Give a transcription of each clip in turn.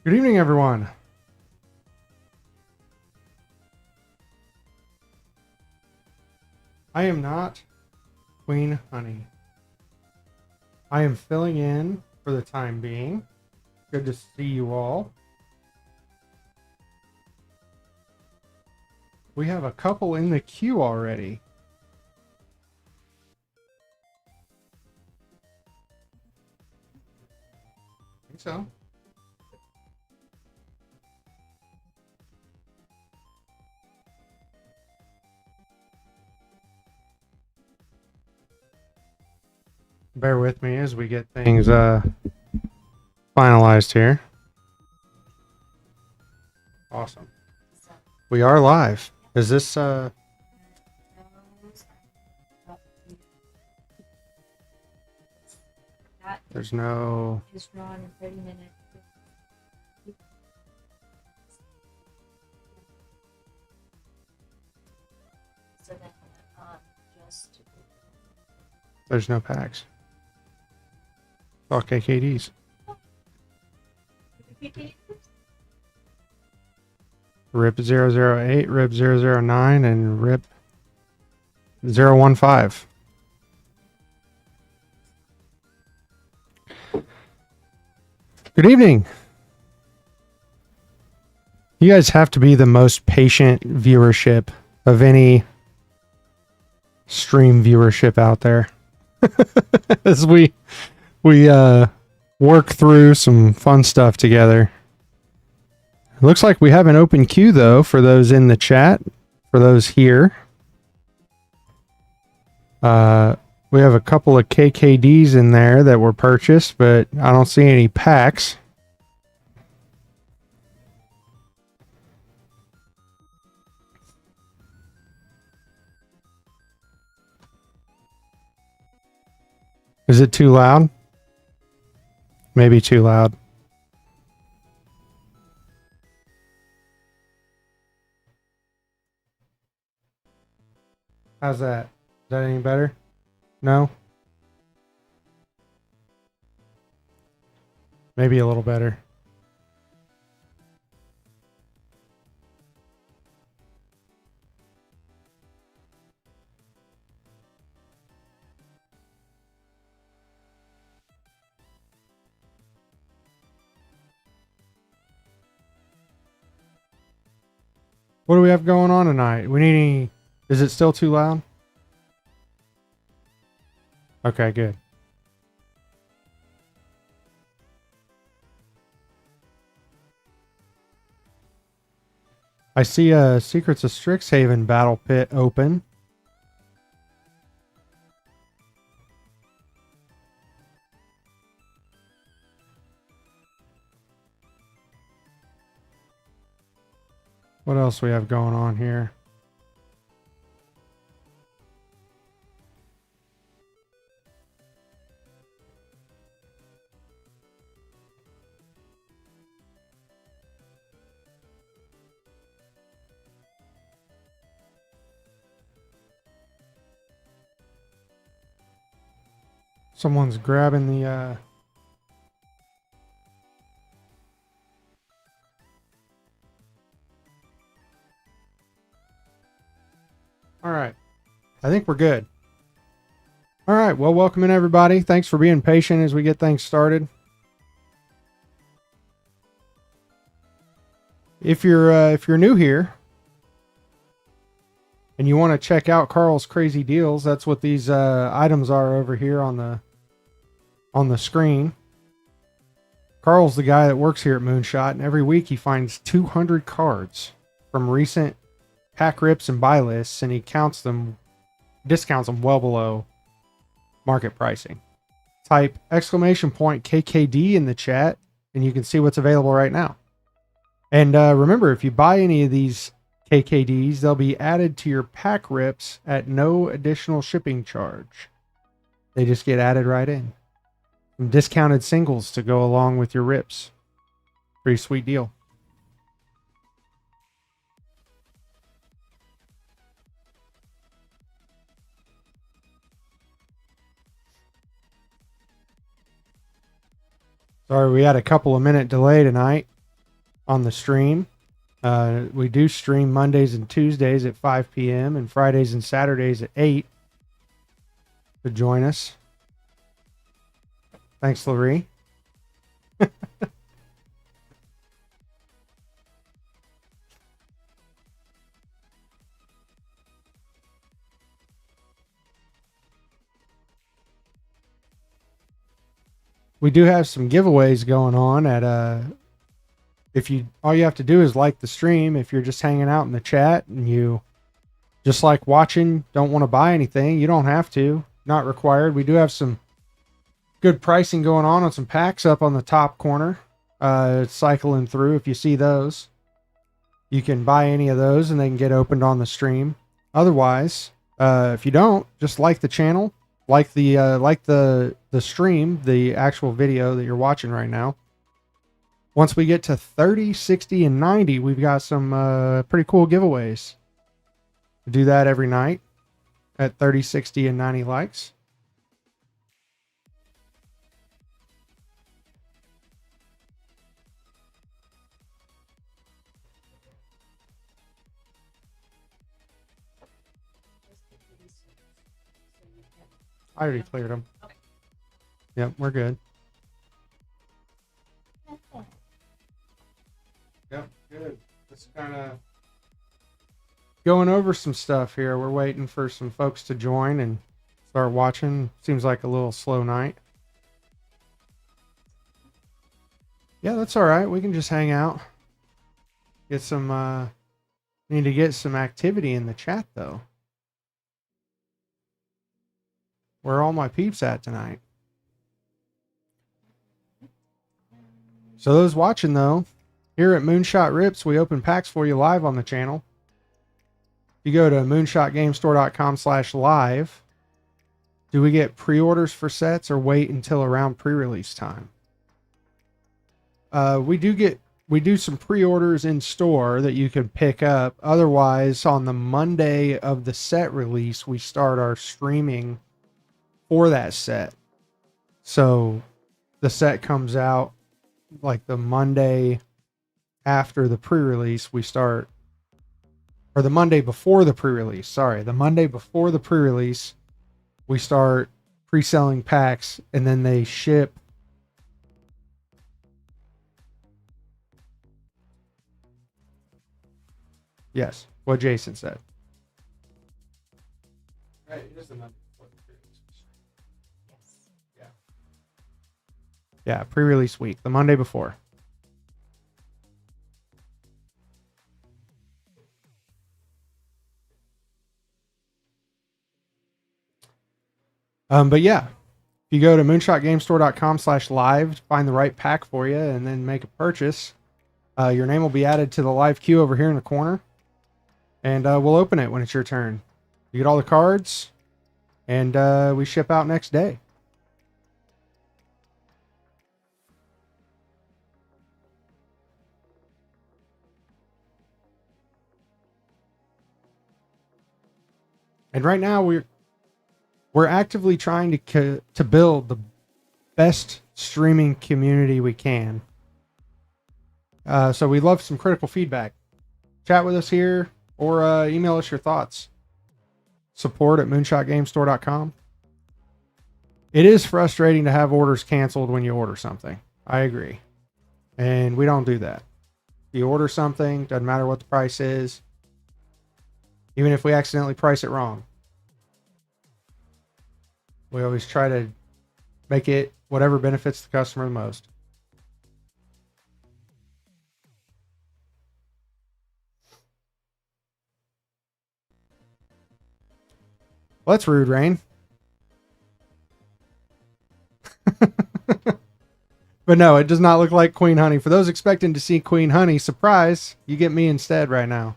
Good evening, everyone. I am not Queen Honey. I am filling in for the time being. Good to see you all. We have a couple in the queue already. I think so. Bear with me as we get things finalized here. Awesome. We are live. Is this there's no Just run 30 minutes. So then just there's no packs. All KKDs. RIP 008, RIP 009, and RIP 015. Good evening. You guys have to be the most patient viewership of any stream viewership out there. As we work through some fun stuff together. It looks like we have an open queue though for those in the chat, for those here. We have a couple of KKDs in there that were purchased, but I don't see any packs. Is it too loud? Maybe too loud. How's that? Is that any better? No? Maybe a little better. What do we have going on tonight? We need any... Is it still too loud? Okay, good. I see a Secrets of Strixhaven battle pit open. What else we have going on here? Someone's grabbing the All right. I think we're good. All right. Well, welcome in everybody. Thanks for being patient as we get things started. If you're new here and you want to check out Carl's crazy deals, that's what these items are over here on the screen. Carl's the guy that works here at Moonshot, and every week he finds 200 cards from recent pack rips and buy lists, and he discounts them well below market pricing. Type !KKD in the chat, and you can see what's available right now. And remember, if you buy any of these KKDs, they'll be added to your pack rips at no additional shipping charge. They just get added right in. Some discounted singles to go along with your rips. Pretty sweet deal. Sorry, we had a couple of minute delay tonight. on the stream. We do stream Mondays and Tuesdays at 5 p.m. and Fridays and Saturdays at 8 to join us. Thanks, Larry. We do have some giveaways going on at if you all you have to do is like the stream. If you're just hanging out in the chat and you just like watching, don't want to buy anything, you don't have to. Not required. We do have some good pricing going on some packs up on the top corner. Cycling through. If you see those, you can buy any of those and they can get opened on the stream. Otherwise, if you don't, just like the channel, like the stream, the actual video that you're watching right now. Once we get to 30, 60, and 90, we've got some pretty cool giveaways. We do that every night at 30, 60, and 90 likes. I already cleared them. Okay. Yep, we're good. Yep, good. Just kind of going over some stuff here. We're waiting for some folks to join and start watching. Seems like a little slow night. Yeah, that's all right. We can just hang out. Get some, need to get some activity in the chat, though. Where are all my peeps at tonight? So those watching, though, here at Moonshot Rips, we open packs for you live on the channel. If you go to moonshotgamestore.com/live, do we get pre-orders for sets or wait until around pre-release time? We do some pre-orders in store that you can pick up. Otherwise, on the Monday of the set release, we start our streaming for that set. So the set comes out like the Monday after the pre-release, we start, or the Monday before the pre-release. Sorry, the Monday before the pre-release, we start pre-selling packs, and then they ship. Yes, what Jayson said. Right, it is the Monday before the pre-release. Yes. Yeah, pre-release week, the Monday before. But yeah, if you go to moonshotgamestore.com/live, find the right pack for you, and then make a purchase, your name will be added to the live queue over here in the corner, and we'll open it when it's your turn. You get all the cards, and we ship out next day. And right now we're actively trying to build the best streaming community we can. So we'd love some critical feedback. Chat with us here or email us your thoughts. support@moonshotgamestore.com. It is frustrating to have orders canceled when you order something. I agree. And we don't do that. If you order something, doesn't matter what the price is, even if we accidentally price it wrong, we always try to make it whatever benefits the customer the most. Well, that's rude, Rain. But no, it does not look like Queen Honey. For those expecting to see Queen Honey, surprise, you get me instead right now.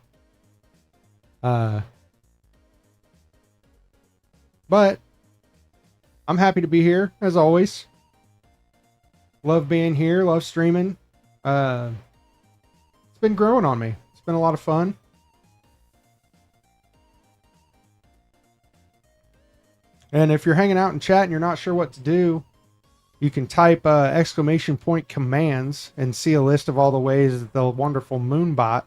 But I'm happy to be here, as always. Love being here, love streaming. It's been growing on me. It's been a lot of fun. And if you're hanging out in chat and you're not sure what to do, You can type exclamation point commands and see a list of all the ways that the wonderful Moonbot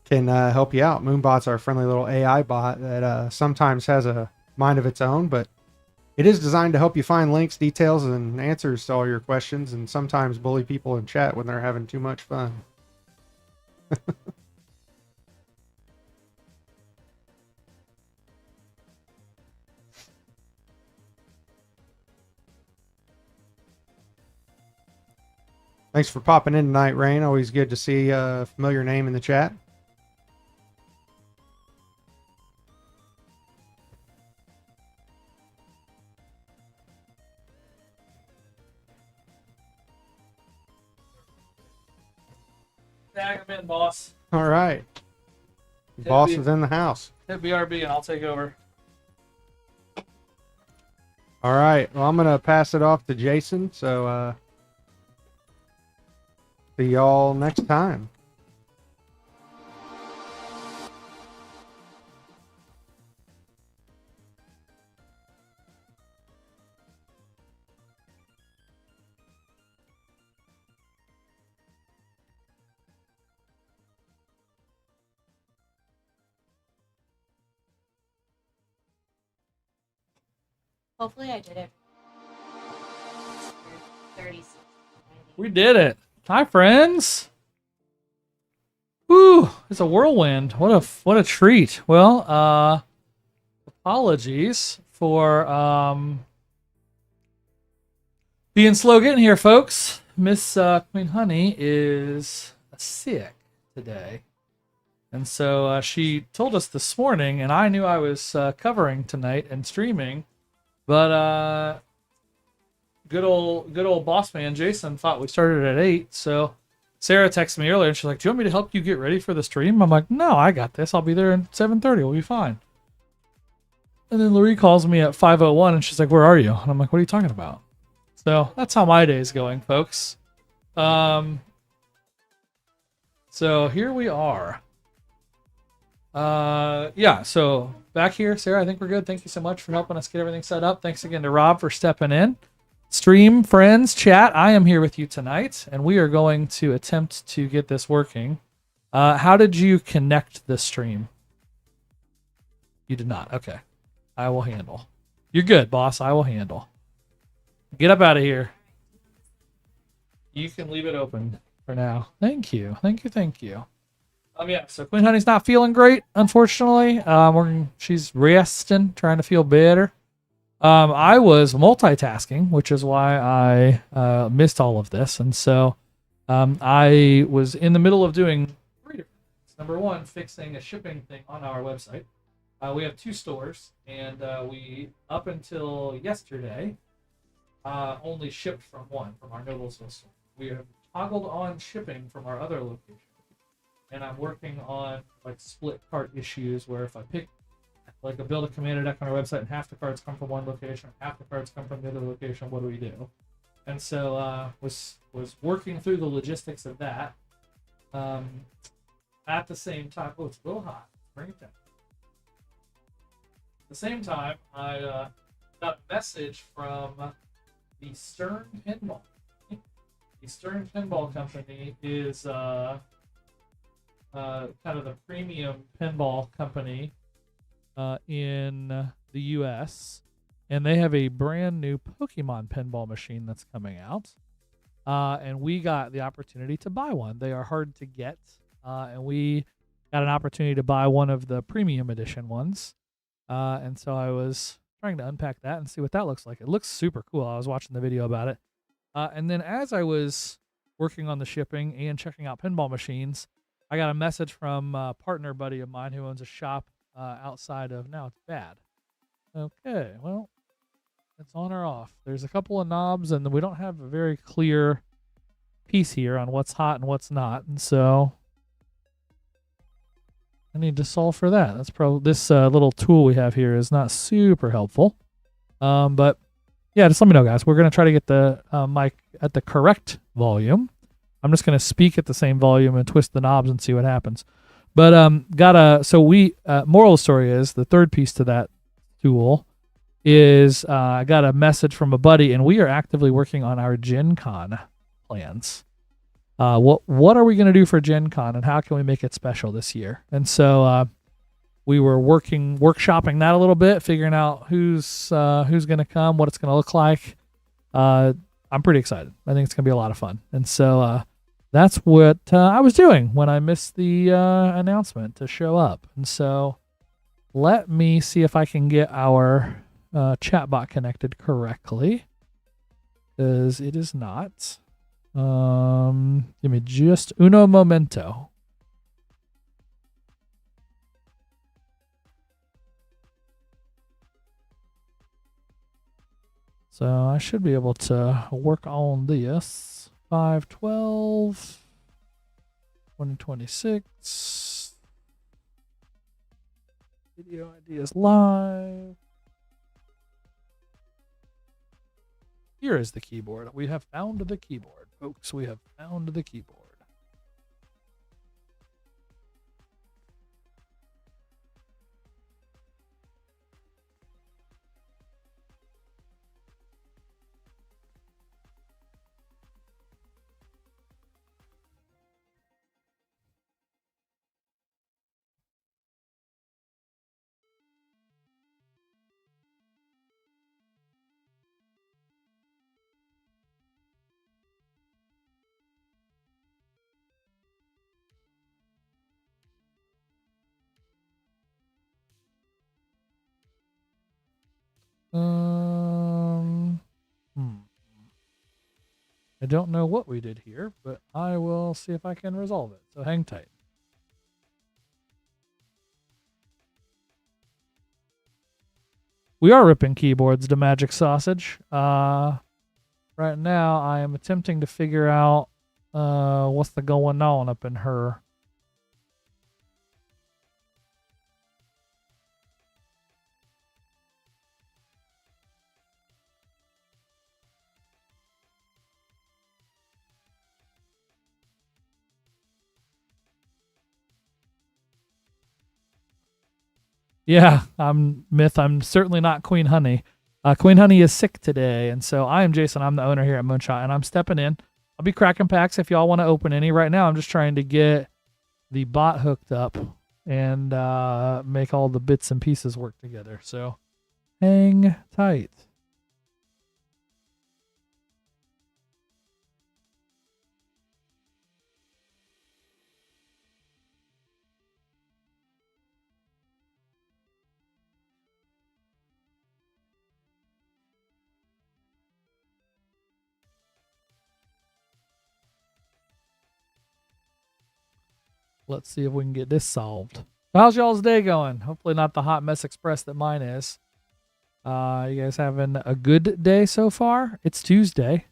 can help you out. Moonbot's our friendly little AI bot that sometimes has a mind of its own, but it is designed to help you find links, details, and answers to all your questions, and sometimes bully people in chat when they're having too much fun. Thanks for popping in tonight, Rain. Always good to see a familiar name in the chat. Tag him in, boss. All right. Boss is in the house. Hit BRB and I'll take over. All right. Well, I'm going to pass it off to Jayson. So, see y'all next time. Hopefully I did it. 36. We did it. Hi, friends. Woo! It's a whirlwind. What a treat. Well, apologies for being slow getting here, folks. Miss Queen Honey is sick today, and so she told us this morning, and I knew I was covering tonight and streaming, but good old boss man Jayson thought we started at 8. So Sarah texted me earlier and she's like, "Do you want me to help you get ready for the stream?" I'm like, "No, I got this. I'll be there at 7:30. We'll be fine." And then Lori calls me at 5:01 and she's like, "Where are you?" And I'm like, "What are you talking about?" So that's how my day is going, folks. So here we are. Yeah, so back here, Sarah, I think we're good. Thank you so much for helping us get everything set up. Thanks again to Rob for stepping in. Stream, friends, chat, I am here with you tonight, and we are going to attempt to get this working. How did you connect the stream? You did not. Okay. I will handle. You're good, boss. I will handle. Get up out of here. You can leave it open for now. Thank you. Thank you. Thank you. Yeah, so Queen Honey's not feeling great, unfortunately. She's resting, trying to feel better. I was multitasking, which is why I missed all of this. And so I was in the middle of doing 3 different things. Number one, fixing a shipping thing on our website. We have 2 stores, and we, up until yesterday, only shipped from one, from our Noblesville store. We have toggled on shipping from our other location. And I'm working on like split cart issues where if I pick like a build a commander deck on our website and half the cards come from one location, half the cards come from the other location, what do we do? And so was working through the logistics of that. At the same time, oh, it's a little hot. Bring it down. At the same time, I got a message from the Stern Pinball. The Stern Pinball Company is kind of the premium pinball company in the US, and they have a brand new Pokemon pinball machine that's coming out, and we got the opportunity to buy one. They are hard to get, and we got an opportunity to buy one of the premium edition ones, and so I was trying to unpack that and see what that looks like. It looks super cool. I was watching the video about it, and then as I was working on the shipping and checking out pinball machines, I got a message from a partner buddy of mine who owns a shop outside of, now it's bad. Okay, well, it's on or off. There's a couple of knobs, and we don't have a very clear piece here on what's hot and what's not, and so I need to solve for that. That's probably this little tool we have here is not super helpful, but yeah, just let me know, guys. We're gonna try to get the mic at the correct volume. I'm just going to speak at the same volume and twist the knobs and see what happens. But moral of the story is the third piece to that tool is I got a message from a buddy, and we are actively working on our Gen Con plans. What are we going to do for Gen Con, and how can we make it special this year? And so we were workshopping that a little bit, figuring out who's going to come, what it's going to look like. I'm pretty excited. I think it's going to be a lot of fun. And so that's what I was doing when I missed the announcement to show up. And so let me see if I can get our chatbot connected correctly, because it is not. Give me just uno momento. So I should be able to work on this. 5/12, 2026. Video ideas live. Here is the keyboard. We have found the keyboard, folks. We have found the keyboard. I don't know what we did here, but I will see if I can resolve it. So hang tight. We are ripping keyboards to Magic Sausage. Right now, I am attempting to figure out what's the going on up in her. Yeah, I'm Myth. I'm certainly not Queen Honey. Queen Honey is sick today, and so I am Jayson. I'm the owner here at Moonshot, and I'm stepping in. I'll be cracking packs if y'all want to open any. Right now, I'm just trying to get the bot hooked up and make all the bits and pieces work together. So hang tight. Let's see if we can get this solved. How's y'all's day going? Hopefully not the hot mess express that mine is. You guys having a good day so far? It's Tuesday.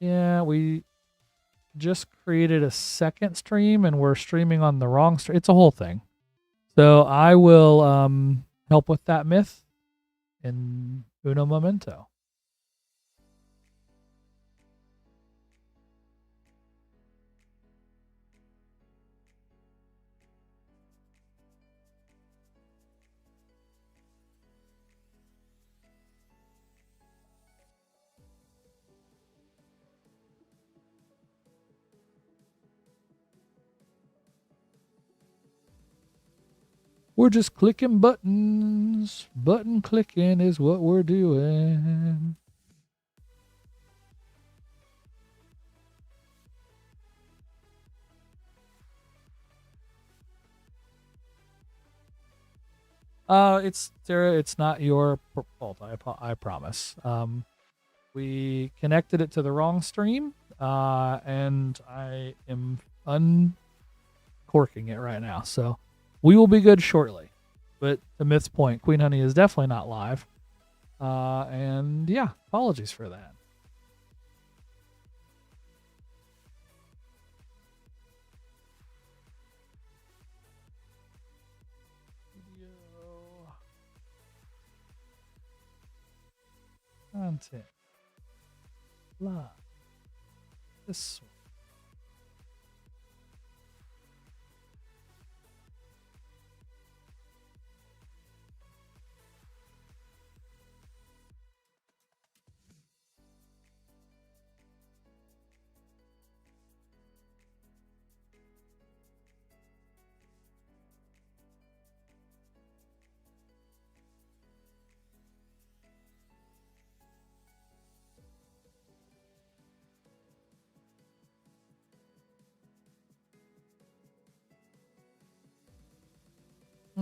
Yeah, we just created a second stream and we're streaming on the wrong stream. It's a whole thing. So I will help with that Myth in uno momento. We're just clicking buttons. Button clicking is what we're doing. It's Sarah. It's not your fault. I promise. We connected it to the wrong stream, and I am uncorking it right now. So we will be good shortly. But to Myth's point, Queen Honey is definitely not live. And yeah, apologies for that. Content. Live. This one.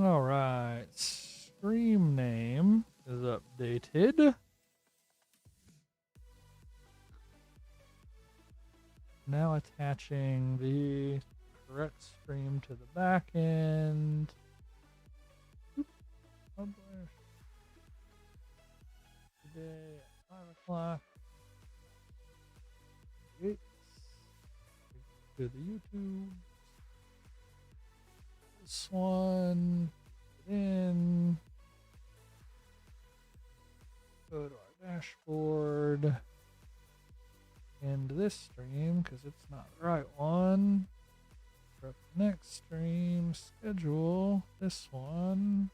All right. Stream name is updated. Now attaching the correct stream to the back end. Publish today at 5 o'clock. To the YouTube. This one. Put in. Go to our dashboard. End this stream because it's not the right one. For the next stream, schedule this one.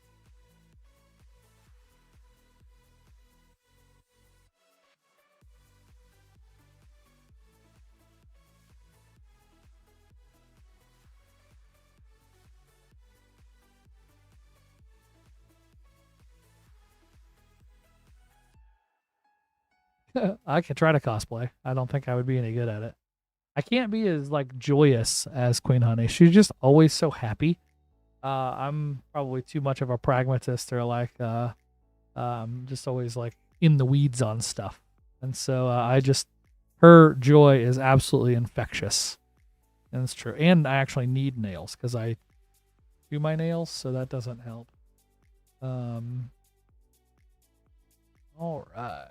I could try to cosplay. I don't think I would be any good at it. I can't be as like joyous as Queen Honey. She's just always so happy. I'm probably too much of a pragmatist or like just always like in the weeds on stuff. And so her joy is absolutely infectious. And it's true. And I actually need nails because I do my nails, so that doesn't help. All right.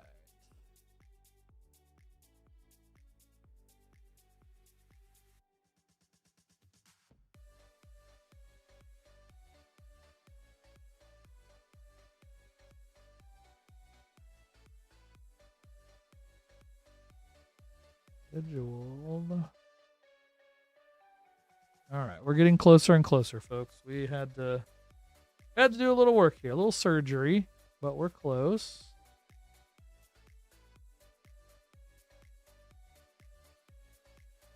Scheduled. All right, we're getting closer and closer, folks. We had to do a little work here, a little surgery, but we're close.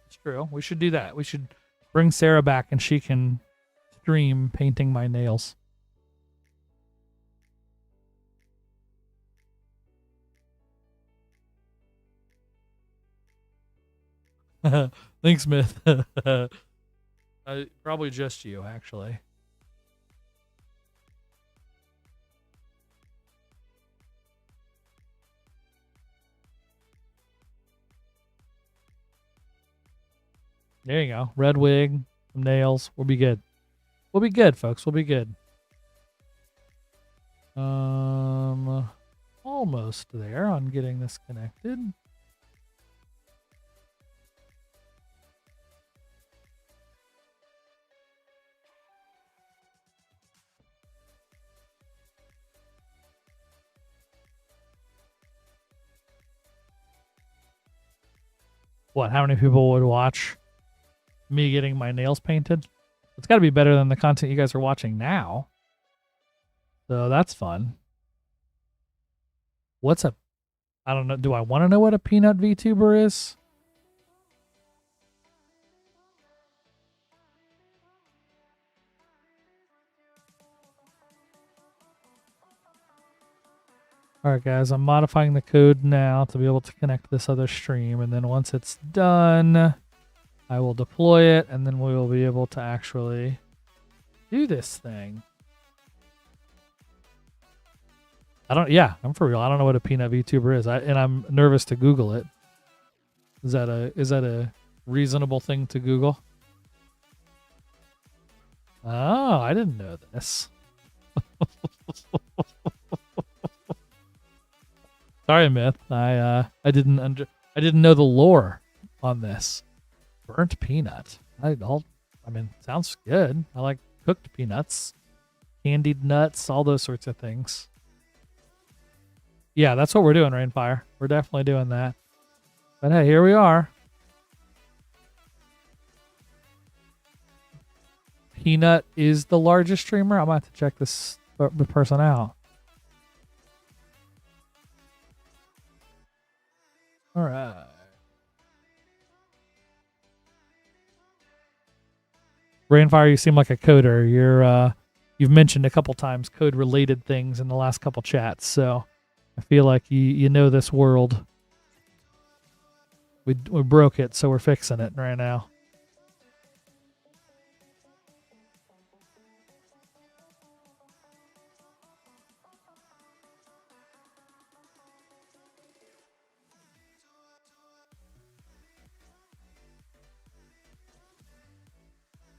It's true. We should do that. We should bring Sarah back and she can stream painting my nails. Thanks, Smith. Probably just you, actually. There you go. Red wig, some nails. We'll be good. We'll be good, folks. We'll be good. Almost there on getting this connected. What? How many people would watch me getting my nails painted? It's got to be better than the content you guys are watching now. So that's fun. I don't know. Do I want to know what a peanut VTuber is? All right, guys, I'm modifying the code now to be able to connect this other stream. And then once it's done, I will deploy it. And then we will be able to actually do this thing. I'm for real. I don't know what a peanut VTuber is. And I'm nervous to Google it. Is that a reasonable thing to Google? Oh, I didn't know this. Sorry, Myth. I didn't know the lore on this. Burnt peanut. Sounds good. I like cooked peanuts, candied nuts, all those sorts of things. Yeah, that's what we're doing, Rainfire. We're definitely doing that. But hey, here we are. Peanut is the largest streamer. I'm going to have to check this person out. All right. Rainfire, you seem like a coder. You've mentioned a couple times code-related things in the last couple chats, so I feel like you know this world. We broke it, so we're fixing it right now.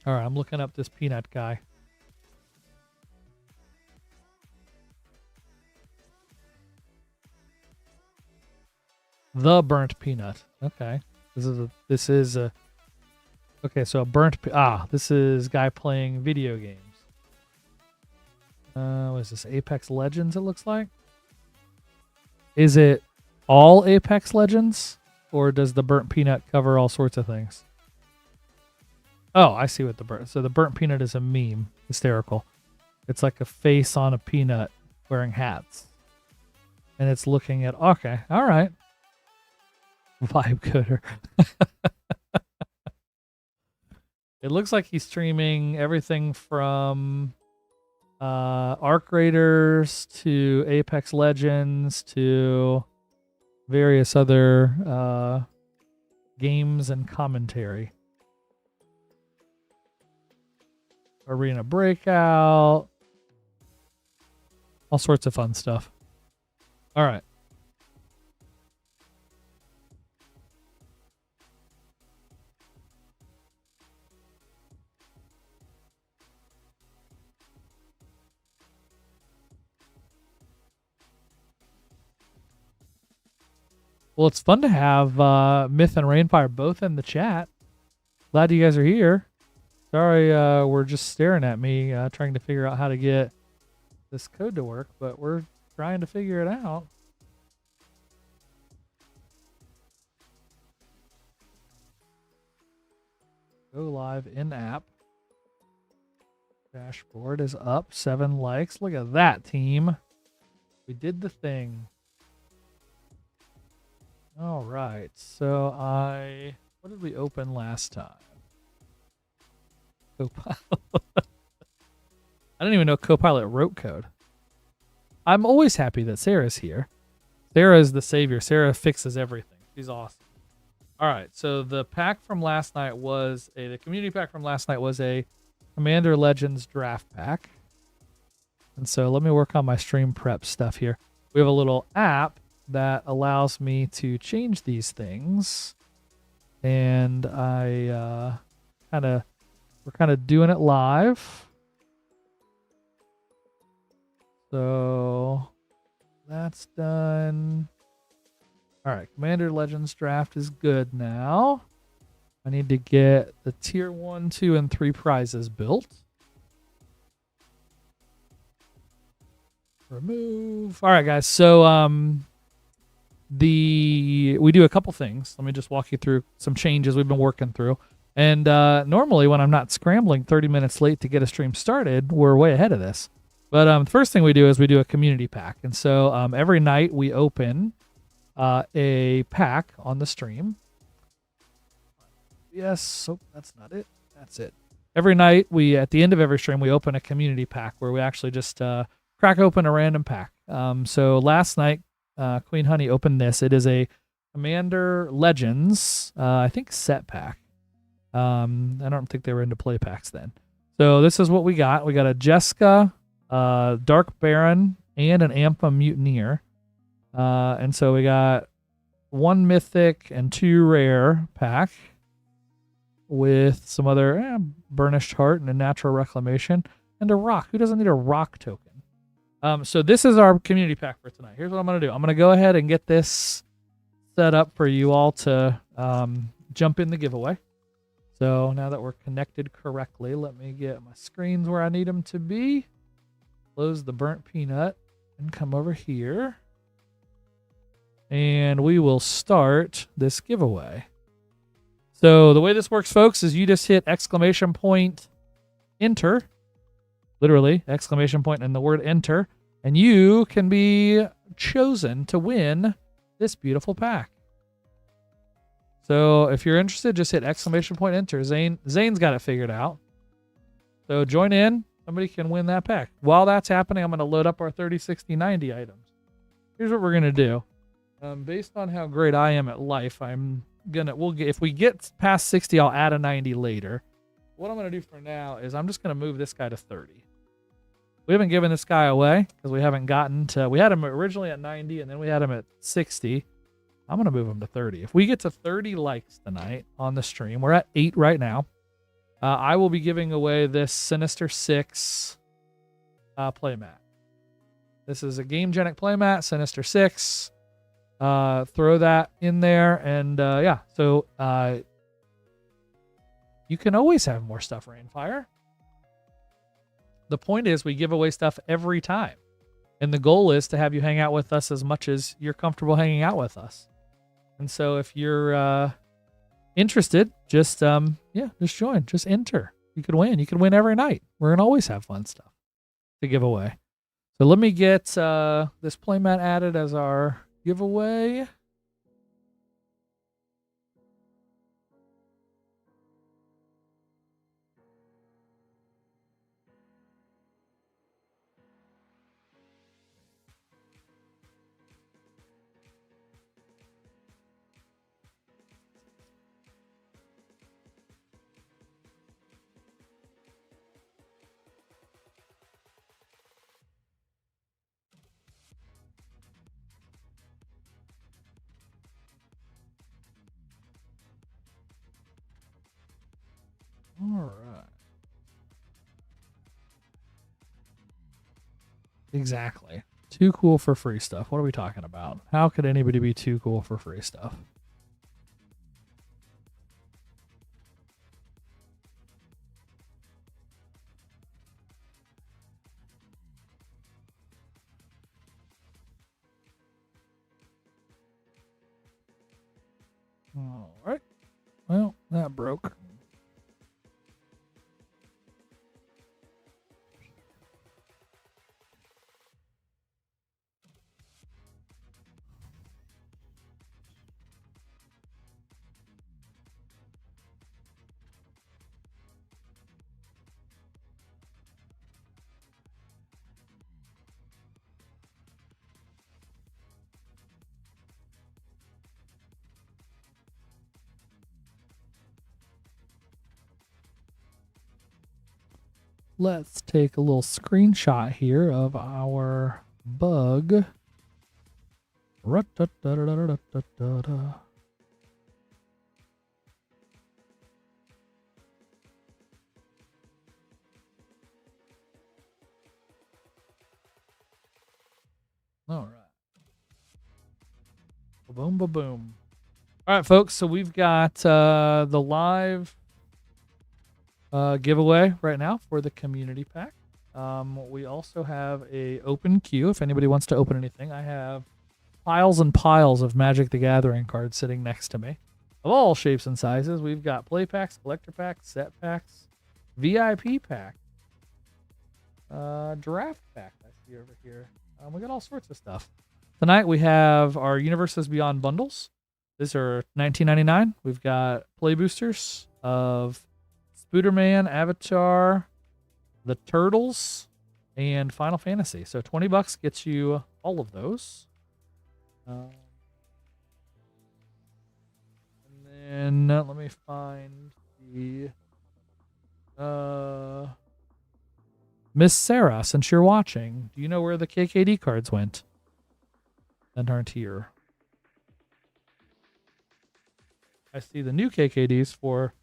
All right, I'm looking up this peanut guy. The burnt peanut. Okay. This is a okay, so a this is guy playing video games. What is this? Apex Legends, it looks like. Is it all Apex Legends? Or does the burnt peanut cover all sorts of things? Oh, I see what so the burnt peanut is a meme. Hysterical. It's like a face on a peanut wearing hats. And it's looking at, okay, all right. Vibe coder. It looks like he's streaming everything from Arc Raiders to Apex Legends to various other games and commentary. Arena Breakout. All sorts of fun stuff. All right. Well, it's fun to have Myth and Rainfire both in the chat. Glad you guys are here. Sorry, we're just staring at me trying to figure out how to get this code to work, but we're trying to figure it out. Go live in app. Dashboard is up. 7 likes. Look at that, team. We did the thing. All right. So what did we open last time? Copilot. I didn't even know Copilot wrote code. I'm always happy that Sarah's here. Sarah is the savior. Sarah fixes everything. She's awesome. All right. So the pack from last night was the community pack from last night was a Commander Legends draft pack. And so let me work on my stream prep stuff here. We have a little app that allows me to change these things. And we're kind of doing it live. So that's done. All right, Commander Legends draft is good now. I need to get the tier 1, 2, and 3 prizes built. Remove. All right, guys. So we do a couple things. Let me just walk you through some changes we've been working through. And normally when I'm not scrambling 30 minutes late to get a stream started, we're way ahead of this. But the first thing we do is we do a community pack. And so every night we open a pack on the stream. Yes. Oh, that's not it. That's it. Every night at the end of every stream, we open a community pack where we actually just crack open a random pack. So last night, Queen Honey opened this. It is a Commander Legends, I think, set pack. I don't think they were into play packs then. So this is what we got. We got a Jessica, Dark Baron, and an Ampha Mutineer. And so we got 1 mythic and 2 rare pack with some other Burnished Heart and a Natural Reclamation and a rock. Who doesn't need a rock token? So this is our community pack for tonight. Here's what I'm going to do. I'm going to go ahead and get this set up for you all to jump in the giveaway. So now that we're connected correctly, let me get my screens where I need them to be. Close the burnt peanut and come over here. And we will start this giveaway. So the way this works, folks, is you just hit ! Enter. Literally, ! And the word enter. And you can be chosen to win this beautiful pack. So if you're interested, just hit ! Enter. Zane's got it figured out. So join in. Somebody can win that pack. While that's happening, I'm going to load up our 30, 60, 90 items. Here's what we're going to do. Based on how great I am at life, if we get past 60, I'll add a 90 later. What I'm going to do for now is I'm just going to move this guy to 30. We haven't given this guy away because we haven't gotten to, we had him originally at 90 and then we had him at 60. I'm going to move him to 30. If we get to 30 likes tonight on the stream, we're at 8 right now. I will be giving away this Sinister 6 playmat. This is a Gamegenic playmat, Sinister 6. Throw that in there, and yeah. So you can always have more stuff, Rainfire. The point is we give away stuff every time. And the goal is to have you hang out with us as much as you're comfortable hanging out with us. And so if you're interested, just just join. Just enter. You could win. You can win every night. We're gonna always have fun stuff to give away. So let me get this playmat added as our giveaway. All right. Exactly. Too cool for free stuff. What are we talking about? How could anybody be too cool for free stuff? All right. Well, that broke. Let's take a little screenshot here of our bug. Ra-da-da-da-da-da-da-da. All right. Boom, boom, boom. All right, folks. So we've got the live giveaway right now for the community pack. We also have a open queue if anybody wants to open anything. I have piles and piles of Magic the Gathering cards sitting next to me of all shapes and sizes. We've got play packs, collector packs, set packs, VIP pack, draft pack I see over here. We got all sorts of stuff. Tonight we have our Universes Beyond bundles. These are $19.99. We've got play boosters of Spooderman, Avatar, the Turtles, and Final Fantasy. So $20 gets you all of those. And then let me find the Miss Sarah. Since you're watching, do you know where the KKD cards went? That aren't here. I see the new KKDs for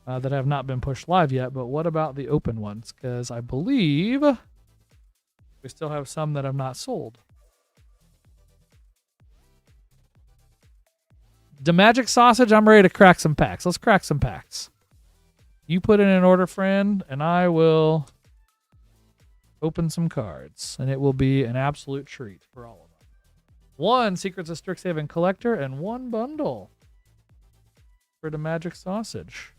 that have not been pushed live yet, but what about the open ones? Because I believe we still have some that have not sold. The Magic Sausage, I'm ready to crack some packs. Let's crack some packs. You put in an order, friend, and I will open some cards, and it will be an absolute treat for all of us. 1 Secrets of Strixhaven Collector and 1 bundle for the Magic Sausage.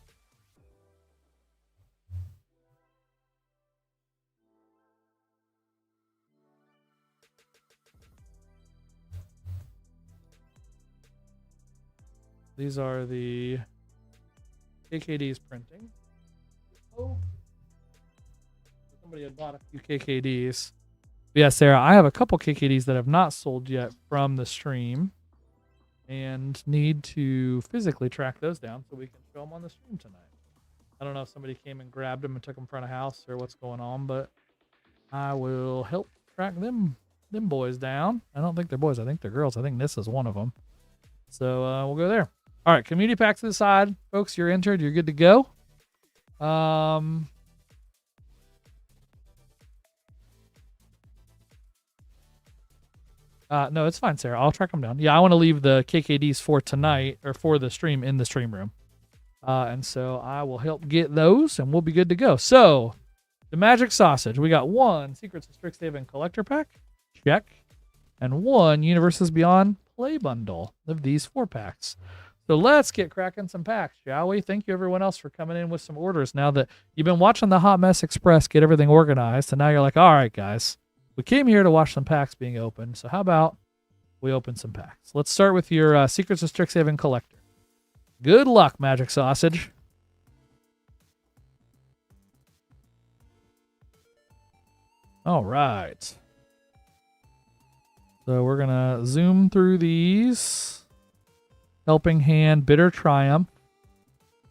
These are the KKDs printing. Oh, somebody had bought a few KKDs. But yeah, Sarah, I have a couple KKDs that have not sold yet from the stream and need to physically track those down so we can show them on the stream tonight. I don't know if somebody came and grabbed them and took them front of house or what's going on, but I will help track them boys down. I don't think they're boys. I think they're girls. I think this is one of them. So we'll go there. All right, community pack to the side. Folks, you're entered. You're good to go. Um, no, it's fine, Sarah. I'll track them down. Yeah, I want to leave the KKDs for tonight or for the stream in the stream room. And so I will help get those and we'll be good to go. So, the magic sausage. We got one Secrets of Strixhaven collector pack. Check. And one Universes Beyond play bundle of these 4-packs. So let's get cracking some packs, shall we? Thank you, everyone else, for coming in with some orders. Now that you've been watching the Hot Mess Express get everything organized, and now you're like, all right, guys, we came here to watch some packs being opened. So how about we open some packs? Let's start with your Secrets of Strixhaven collector. Good luck, Magic Sausage. All right. So we're going to zoom through these. Helping Hand, Bitter Triumph.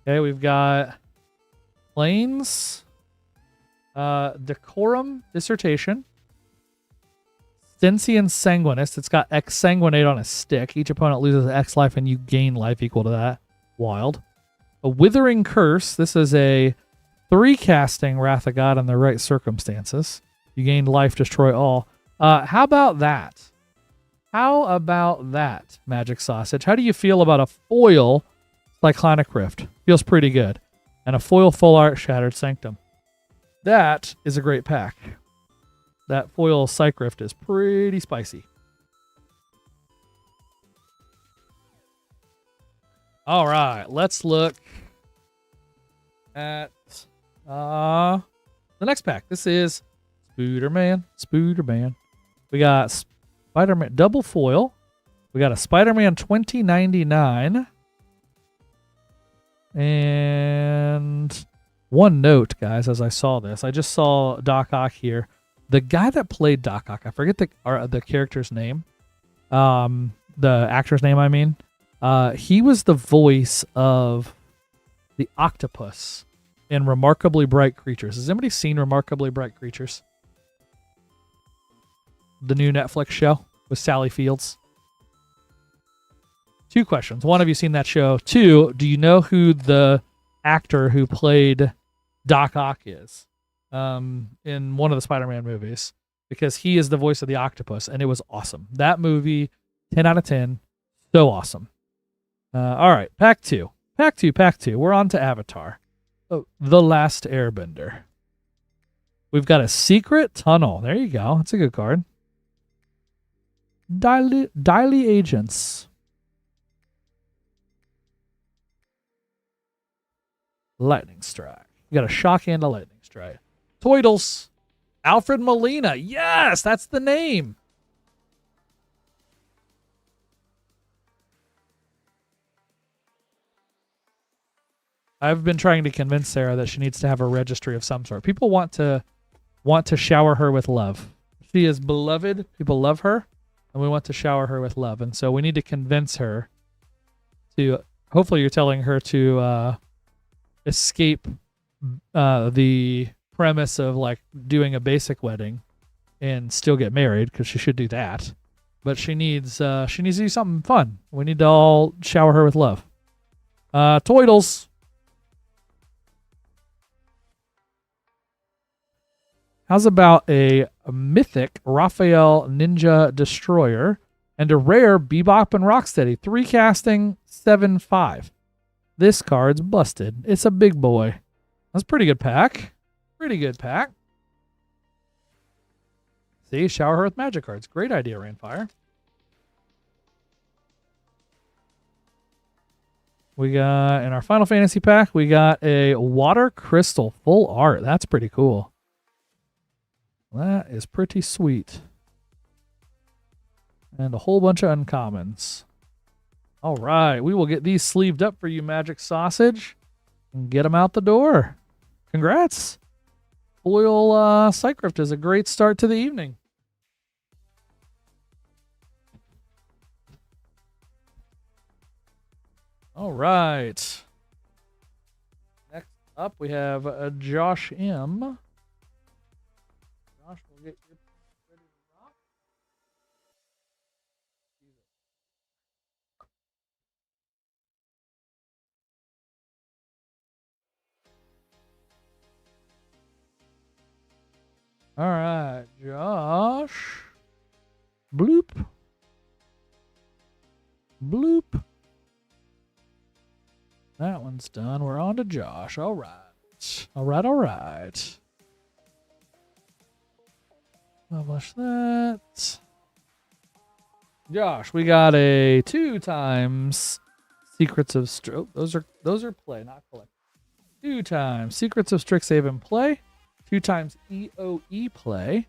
Okay, we've got Plains, Decorum, Dissertation, Stensian Sanguinist. It's got X Sanguinate on a stick. Each opponent loses X life and you gain life equal to that. Wild. A Withering Curse. This is a 3-casting Wrath of God in the right circumstances. You gain life, destroy all. How about that? How about that, Magic Sausage? How do you feel about a foil Cyclonic Rift? Feels pretty good. And a foil full art Shattered Sanctum. That is a great pack. That foil Cyc Rift is pretty spicy. All right, let's look at the next pack. This is Spooderman. We got Spider-Man double foil. We got a Spider-Man 2099. And one note, guys, as I saw this, I just saw Doc Ock here. The guy that played Doc Ock, I forget the character's name. The actor's name, I mean. He was the voice of the octopus in Remarkably Bright Creatures. Has anybody seen Remarkably Bright Creatures? The new Netflix show with Sally Fields. 2 questions. 1, have you seen that show? 2, do you know who the actor who played Doc Ock is in one of the Spider-Man movies? Because he is the voice of the octopus, and it was awesome. That movie, 10 out of 10, so awesome. All right, pack 2. Pack 2. We're on to Avatar. Oh, The Last Airbender. We've got a Secret Tunnel. There you go. That's a good card. Daily Agents. Lightning Strike. We got a Shock and a Lightning Strike. Toidles. Alfred Molina. Yes, that's the name. I've been trying to convince Sarah that she needs to have a registry of some sort. People want to shower her with love. She is beloved. People love her. And we want to shower her with love. And so we need to convince her to, hopefully you're telling her to escape the premise of like doing a basic wedding and still get married, because she should do that. But she needs to do something fun. We need to all shower her with love. Toidles. How's about a mythic Raphael Ninja Destroyer and a rare Bebop and Rocksteady? 3 casting, 7/5. This card's busted. It's a big boy. That's a pretty good pack. See, shower her with magic cards. Great idea, Rainfire. We got, in our Final Fantasy pack, we got a Water Crystal full art. That's pretty cool. That is pretty sweet. And a whole bunch of uncommons. All right, we will get these sleeved up for you, Magic Sausage, and get them out the door. Congrats. Foil Cyc Rift is a great start to the evening. All right. Next up, we have Josh M. Josh, we'll get your ready to rock. All right, Josh. Bloop. Bloop. That one's done. We're on to Josh. All right. All right, all right. Publish that. Josh, we got a 2 times Secrets of those are play, not collect. 2 times Secrets of Strixhaven play. 2 times EOE play.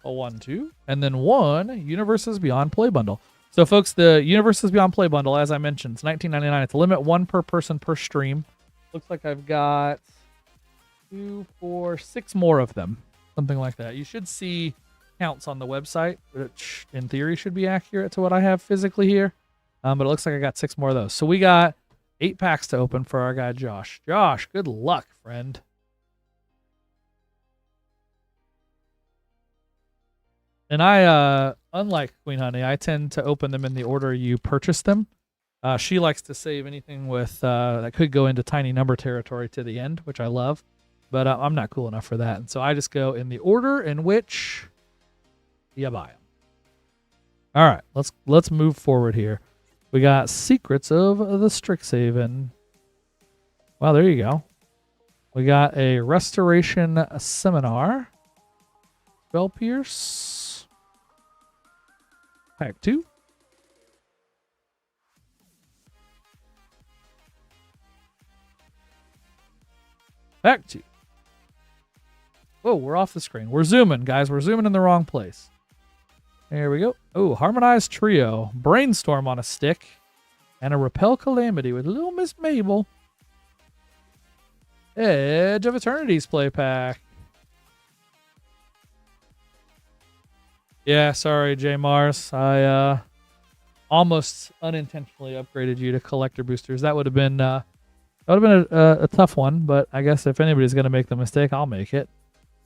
A 1-2. And then 1 Universes Beyond play bundle. So folks, the Universes Beyond play bundle, as I mentioned, it's $19.99. It's a limit 1 per person per stream. Looks like I've got 2, 4, 6 more of them. Something like that. You should see counts on the website, which in theory should be accurate to what I have physically here. But it looks like I got 6 more of those. So we got 8 packs to open for our guy Josh. Josh, good luck, friend. And I, unlike Queen Honey, I tend to open them in the order you purchase them. She likes to save anything with that could go into tiny number territory to the end, which I love. But I'm not cool enough for that. And so I just go in the order in which you buy them. All right, let's move forward here. We got Secrets of the Strixhaven. Well, there you go. We got a Restoration Seminar. Spell Pierce. Pack 2. Pack 2. Oh, we're off the screen. We're zooming, guys. We're zooming in the wrong place. There we go. Oh, Harmonized Trio. Brainstorm on a stick. And a Repel Calamity with little Miss Mabel. Edge of Eternity's play pack. Yeah, sorry, J Mars. I almost unintentionally upgraded you to collector boosters. That would have been a tough one, but I guess if anybody's gonna make the mistake, I'll make it.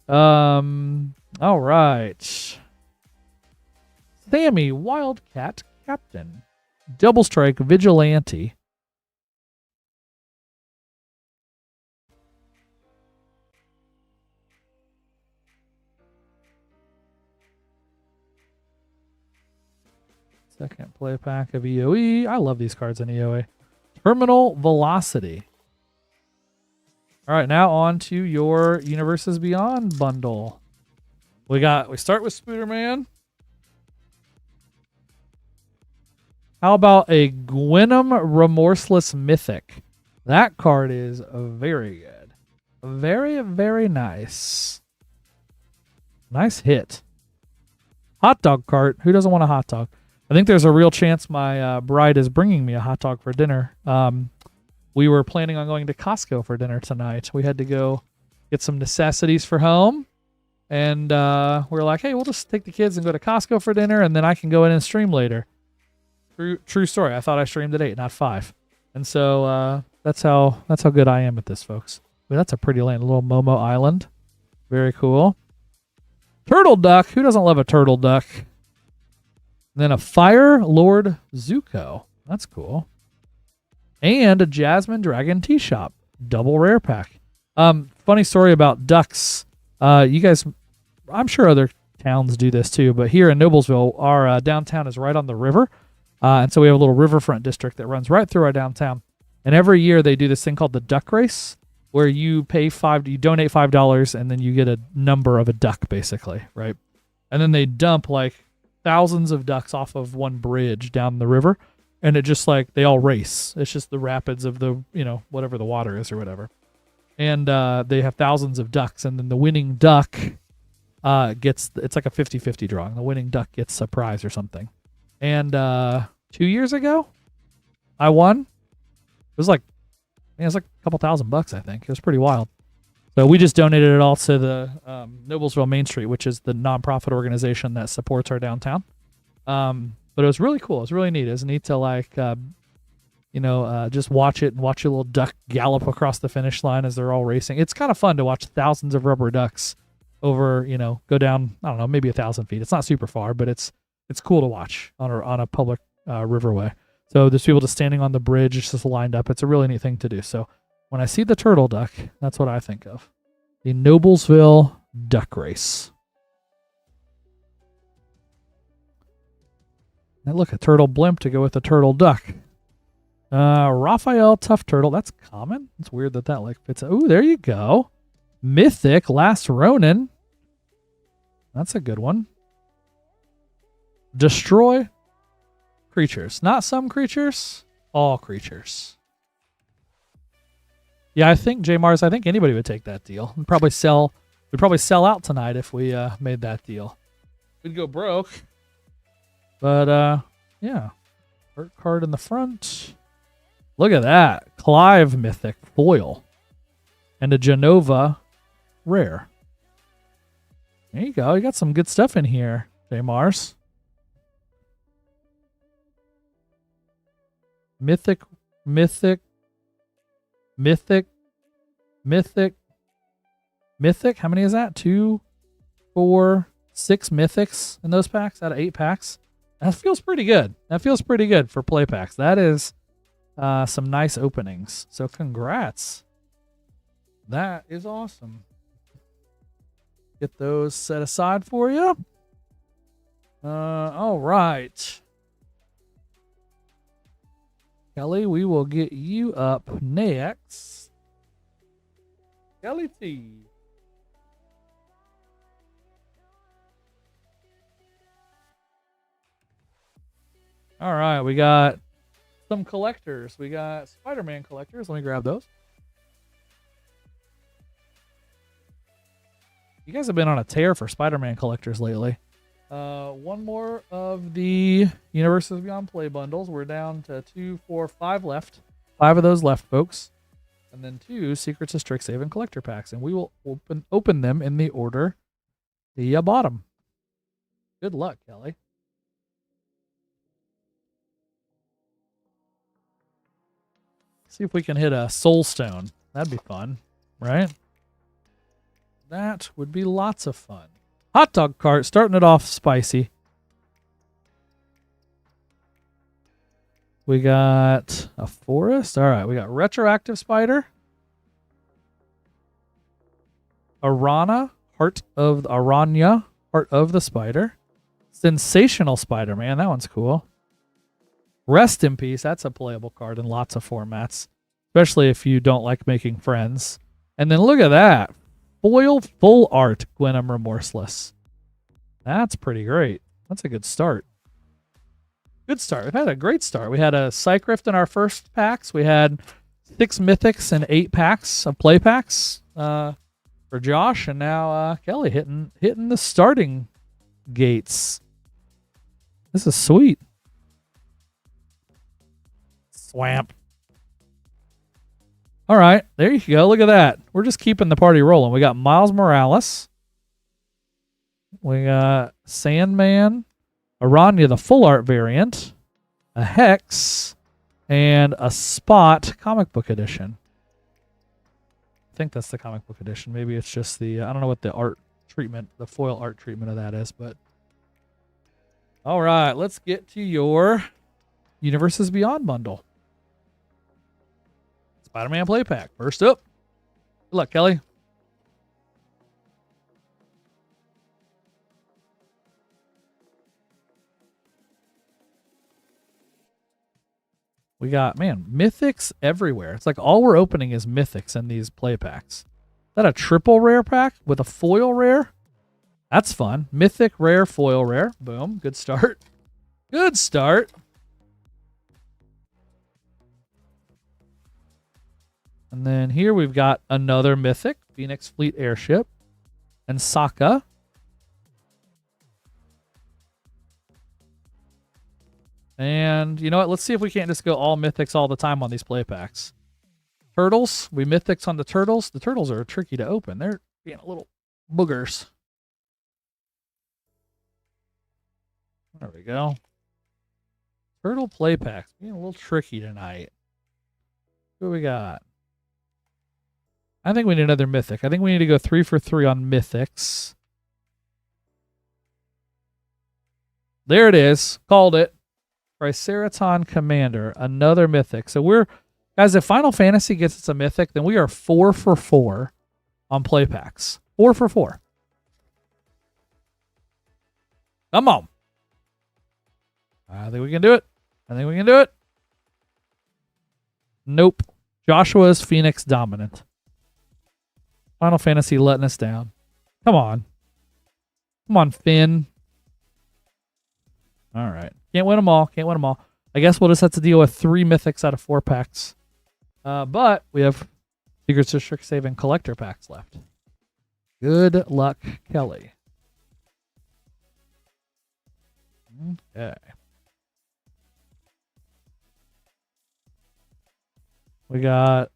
All right. Sammy, Wildcat Captain. Double Strike, Vigilante. Second play pack of EOE. I love these cards in EOE. Terminal Velocity. All right, now on to your Universes Beyond bundle. We start with Spooderman. How about a Gwenum Remorseless Mythic? That card is very good. Very, very nice. Nice hit. Hot dog cart. Who doesn't want a hot dog? I think there's a real chance my bride is bringing me a hot dog for dinner. We were planning on going to Costco for dinner tonight. We had to go get some necessities for home. And we're like, hey, we'll just take the kids and go to Costco for dinner, and then I can go in and stream later. True story. I thought I streamed at 8, not 5. And so that's how good I am at this, folks. Wait, that's a pretty land. A little Momo Island. Very cool. Turtle Duck. Who doesn't love a turtle duck? And then a Fire Lord Zuko. That's cool. And a Jasmine Dragon Tea Shop. Double rare pack. Funny story about ducks. You guys, I'm sure other towns do this too, but here in Noblesville, our downtown is right on the river. And so we have a little riverfront district that runs right through our downtown. And every year they do this thing called the duck race, where you donate $5, and then you get a number of a duck, basically, right? And then they dump like thousands of ducks off of one bridge down the river, and it just like they all race. It's just the rapids of the, whatever the water is or whatever. And they have thousands of ducks, and then the winning duck it's like a 50-50 drawing. The winning duck gets a prize or something. And 2 years ago, I won. It was like a couple $1,000, I think. It was pretty wild. So we just donated it all to the Noblesville Main Street, which is the nonprofit organization that supports our downtown. But it was really cool. It was really neat. It was neat to just watch it and watch a little duck gallop across the finish line as they're all racing. It's kind of fun to watch thousands of rubber ducks over, go down, I don't know, maybe 1,000 feet. It's not super far, but it's cool to watch on a public riverway. So there's people just standing on the bridge, it's just lined up. It's a really neat thing to do. So when I see the turtle duck, that's what I think of. The Noblesville Duck Race. And look, a turtle blimp to go with a turtle duck. Raphael Tough Turtle. That's common. It's weird that like fits. Ooh, there you go. Mythic Last Ronin. That's a good one. Destroy creatures. Not some creatures, all creatures. Yeah, I think J Mars, I think anybody would take that deal. We'd probably sell out tonight if we made that deal. We'd go broke. But yeah. Art card in the front. Look at that. Clive Mythic foil. And a Genova rare. There you go. You got some good stuff in here, J Mars. Mythic. How many is that? 2, 4, 6 mythics in those packs out of 8 packs. That feels pretty good. That feels pretty good for play packs. That is some nice openings. So congrats. That is awesome. Get those set aside for you. All right. Kelly, we will get you up next. Kelly T. All right, we got some collectors. We got Spider-Man collectors. Let me grab those. You guys have been on a tear for Spider-Man collectors lately. One more of the Universes Beyond Play bundles. We're down to 2, 4, 5 left. 5 of those left, folks. And then 2 Secrets of Strixhaven collector packs. And we will open them in the order you bought them. Good luck, Kelly. See if we can hit a Soul Stone. That'd be fun, right? That would be lots of fun. Hot dog cart, starting it off spicy. We got a forest. All right, we got Retroactive Spider. Aranya, Heart of the Spider. Sensational Spider-Man, that one's cool. Rest in Peace, that's a playable card in lots of formats, especially if you don't like making friends. And then look at that. Foil full art, Gwenom Remorseless. That's pretty great. That's a good start. Good start. We've had a great start. We had a Psych Rift in our first packs. We had 6 Mythics and 8 packs of play packs for Josh. And now Kelly hitting the starting gates. This is sweet. Swamp. All right, there you go. Look at that. We're just keeping the party rolling. We got Miles Morales. We got Sandman. Aranya, the full art variant. A Hex. And a Spot comic book edition. I think that's the comic book edition. Maybe it's just the, I don't know what the art treatment, the foil art treatment of that is, but. All right, let's get to your Universes Beyond bundle. Spider-Man play pack. First up. Good luck, Kelly. We got, man, mythics everywhere. It's like all we're opening is mythics in these play packs. Is that a triple rare pack with a foil rare? That's fun. Mythic rare, foil rare. Boom. Good start. Good start. And then here we've got another mythic, Phoenix Fleet Airship, and Sokka. And you know what? Let's see if we can't just go all mythics all the time on these play packs. Turtles. We mythics on the turtles. The turtles are tricky to open. They're being little boogers. There we go. Turtle play packs being a little tricky tonight. What we got? I think we need another mythic. I think we need to go 3 for 3 on mythics. There it is. Called it. Triceraton Commander, another mythic. So we're, guys, if Final Fantasy gets us a mythic, then we are 4 for 4 on play packs. 4 for 4. Come on. I think we can do it. I think we can do it. Nope. Joshua's Phoenix Dominant. Final Fantasy letting us down. Come on. Come on, Finn. All right. Can't win them all. Can't win them all. I guess we'll just have to deal with 3 mythics out of 4 packs. But we have Secrets of Strixhaven collector packs left. Good luck, Kelly. Okay. We got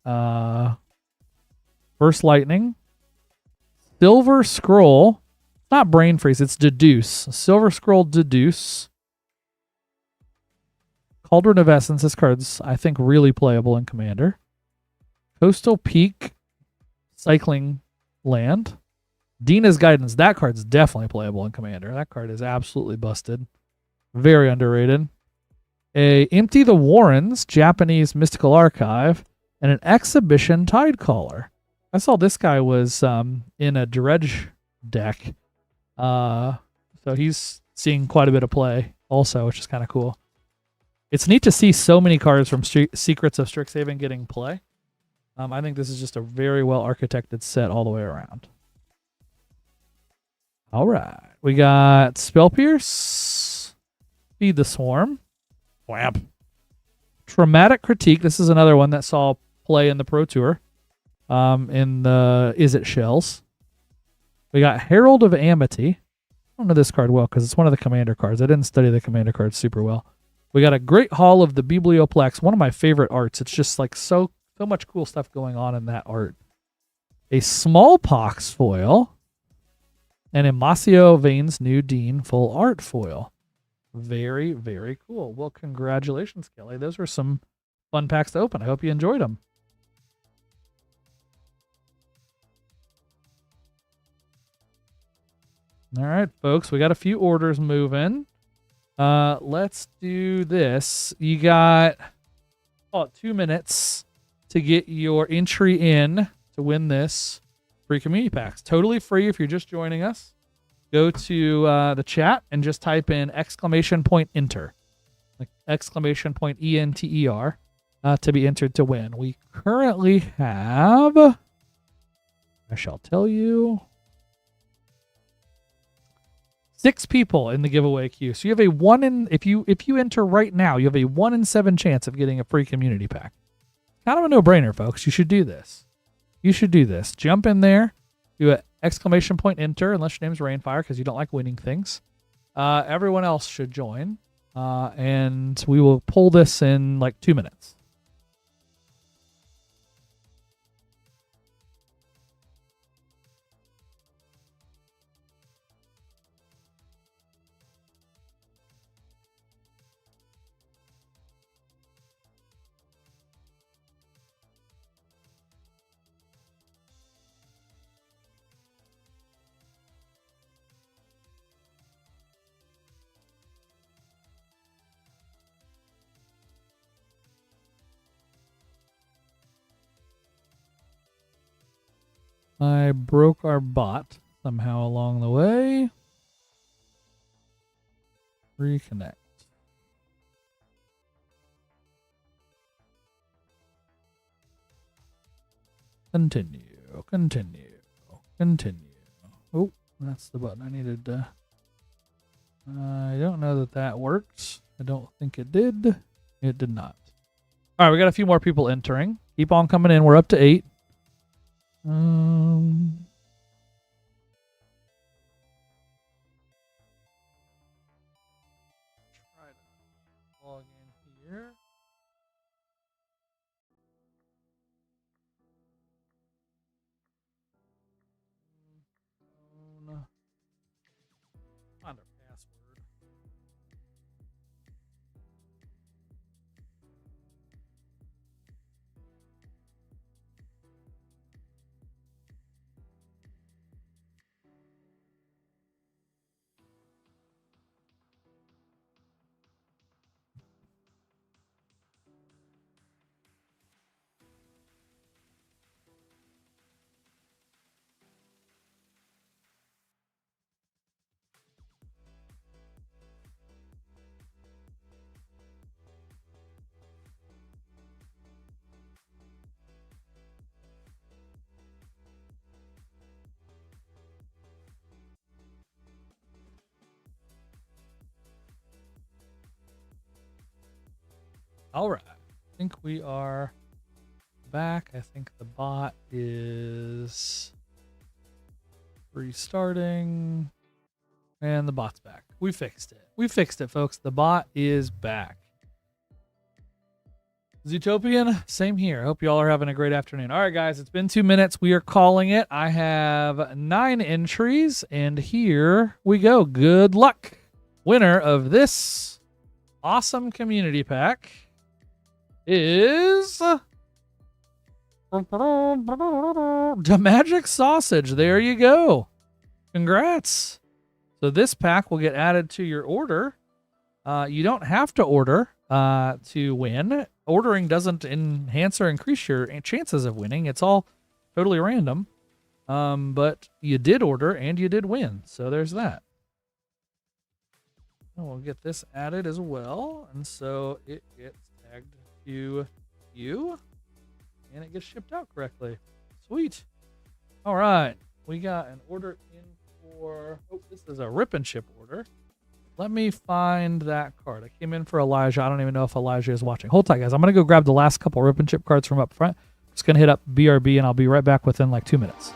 Burst Lightning. Silver Scroll. It's not Brain Freeze, it's Deduce. Silver Scroll Deduce. Cauldron of Essence. This card's, I think, really playable in Commander. Coastal Peak. Cycling Land. Dina's Guidance. That card's definitely playable in Commander. That card is absolutely busted. Very underrated. A Empty the Warrens, Japanese Mystical Archive, and an Exhibition Tidecaller. I saw this guy was in a Dredge deck. So he's seeing quite a bit of play also, which is kind of cool. It's neat to see so many cards from Secrets of Strixhaven getting play. I think this is just a very well architected set all the way around. All right. We got Spell Pierce. Feed the Swarm. Wham. Traumatic Critique. This is another one that saw play in the Pro Tour. In the Is It Shells. We got Herald of Amity. I don't know this card well because it's one of the Commander cards. I didn't study the Commander cards super well. We got a Great Hall of the Biblioplex. One of my favorite arts. It's just like so much cool stuff going on in that art. A Smallpox foil. And Imasio Vane's New Dean full art foil. Very, very cool. Well, congratulations, Kelly. Those were some fun packs to open. I hope you enjoyed them. All right, folks. We got a few orders moving. Let's do this. You got 2 minutes to get your entry in to win this free community packs. Totally free if you're just joining us. Go to the chat and just type in !enter. Like !ENTER to be entered to win. We currently have, I shall tell you, 6 people in the giveaway queue. So you have a 1 in, if you enter right now, you have a 1 in 7 chance of getting a free community pack. Kind of a no-brainer, folks. You should do this. You should do this. Jump in there, do a !enter, unless your name's Rainfire, because you don't like winning things. Everyone else should join, and we will pull this in like 2 minutes. I broke our bot somehow along the way. Reconnect. Continue. Oh, that's the button I needed. I don't know that worked. I don't think it did. It did not. All right, we got a few more people entering. Keep on coming in. We're up to 8. Try to log in here. Find our password. All right. I think we are back. I think the bot is restarting. And the bot's back. We fixed it. We fixed it, folks. The bot is back. Zootopian, same here. Hope you all are having a great afternoon. All right, guys, it's been 2 minutes. We are calling it. I have 9 entries, and here we go. Good luck. Winner of this awesome community pack is the Magic Sausage. There you go. Congrats. So this pack will get added to your order. You don't have to order to win. Ordering doesn't enhance or increase your chances of winning. It's all totally random. But you did order and you did win. So there's that. And we'll get this added as well. And so it gets tagged to you. And it gets shipped out correctly. Sweet. All right. We got an order in for... Oh, this is a rip and ship order. Let me find that card. I came in for Elijah. I don't even know if Elijah is watching. Hold tight, guys. I'm going to go grab the last couple rip and chip cards from up front. Just going to hit up BRB, and I'll be right back within like 2 minutes.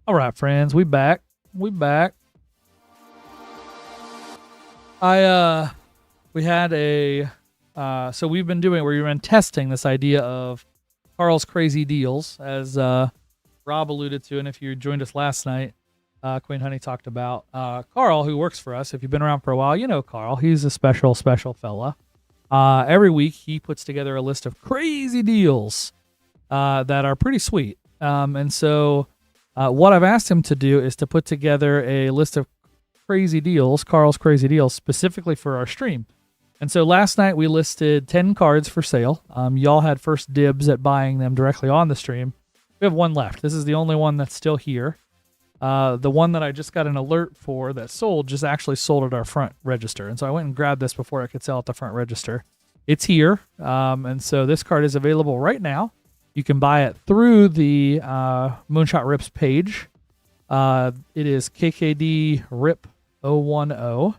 All right, friends, we back. We back. We had a, so we've been testing this idea of Carl's crazy deals, as Rob alluded to, and if you joined us last night, Queen Honey talked about Carl, who works for us. If you've been around for a while, you know Carl. He's a special fella. Every week he puts together a list of crazy deals that are pretty sweet. And so what I've asked him to do is to put together a list of crazy deals, Carl's crazy deals, specifically for our stream. And so last night we listed 10 cards for sale. Y'all had first dibs at buying them directly on the stream. We have one left. This is the only one that's still here. The one that I just got an alert for that sold just actually sold at our front register. And so I went and grabbed this before I could sell at the front register. It's here. And so this card is available right now. You can buy it through the Moonshot Rips page. It is KKD Rip 010,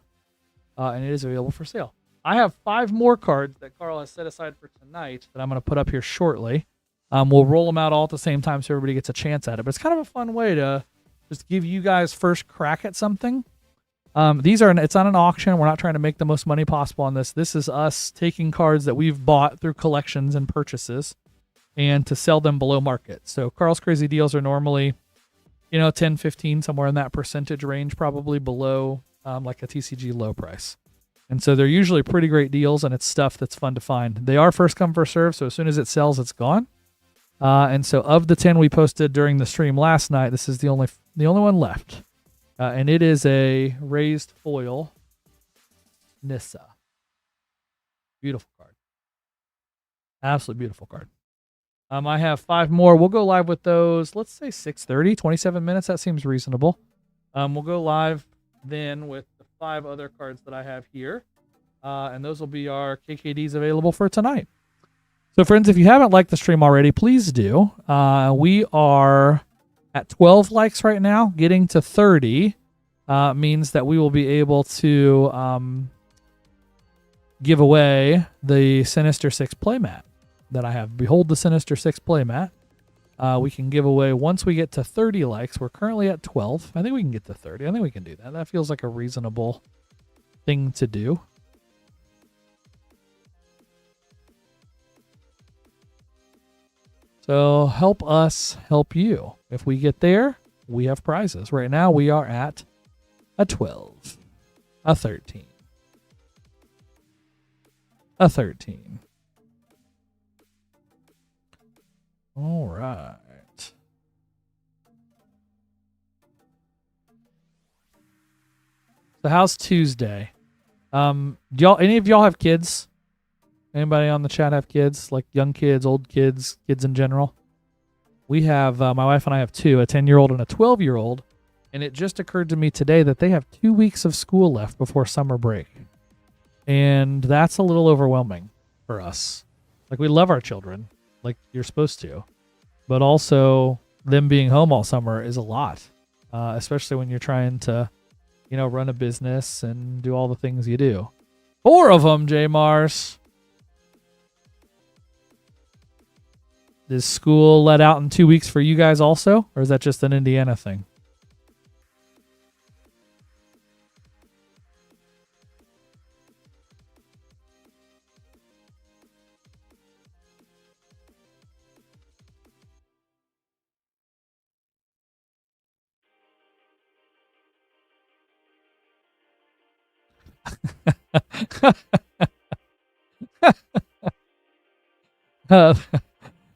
and it is available for sale. I have 5 more cards that Carl has set aside for tonight that I'm going to put up here shortly. We'll roll them out all at the same time so everybody gets a chance at it. But it's kind of a fun way to just give you guys first crack at something. It's not an auction. We're not trying to make the most money possible on this. This is us taking cards that we've bought through collections and purchases and to sell them below market. So Carl's crazy deals are normally, 10, 15, somewhere in that percentage range, probably below like a TCG low price. And so they're usually pretty great deals, and it's stuff that's fun to find. They are first come, first serve, so as soon as it sells, it's gone. And so of the 10 we posted during the stream last night, this is the only one left. And it is a raised foil Nissa. Beautiful card. Absolutely beautiful card. I have 5 more. We'll go live with those. Let's say 6:30, 27 minutes. That seems reasonable. We'll go live then with the 5 other cards that I have here. And those will be our KKDs available for tonight. So, friends, if you haven't liked the stream already, please do. We are at 12 likes right now. Getting to 30 means that we will be able to give away the Sinister 6 playmat that I have. Behold the Sinister 6 playmat. We can give away once we get to 30 likes. We're currently at 12. I think we can get to 30. I think we can do that. That feels like a reasonable thing to do. So help us help you. If we get there, we have prizes. Right now we are at a 12, a 13, a 13. All right. So how's Tuesday? Any of y'all have kids? Anybody on the chat have kids? Like young kids, old kids, kids in general? We have, my wife and I have two, a 10-year-old and a 12-year-old. And it just occurred to me today that they have 2 weeks of school left before summer break. And that's a little overwhelming for us. Like, we love our children, like you're supposed to. But also, them being home all summer is a lot, especially when you're trying to, run a business and do all the things you do. 4 of them, J. Mars. Is school let out in 2 weeks for you guys also? Or is that just an Indiana thing?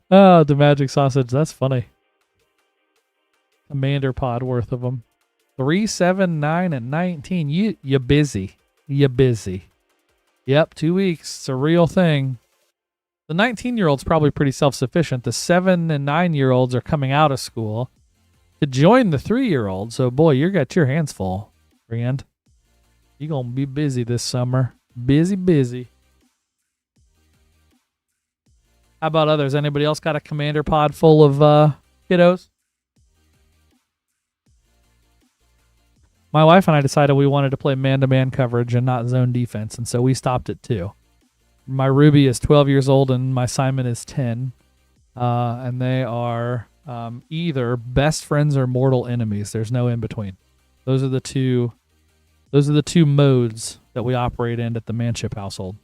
Oh, the magic sausage. That's funny. Commander pod worth of them. 3, 7, 9, and 19. You busy. You busy. Yep, 2 weeks. It's a real thing. The 19-year-old's probably pretty self-sufficient. The 7 and 9-year-olds are coming out of school to join the 3-year-old. So, boy, you got your hands full, friend. You're going to be busy this summer. Busy. How about others? Anybody else got a commander pod full of kiddos? My wife and I decided we wanted to play man-to-man coverage and not zone defense, and so we stopped at 2. My Ruby is 12 years old and my Simon is 10, and they are either best friends or mortal enemies. There's no in between. Those are the two modes that we operate in at the Manship household.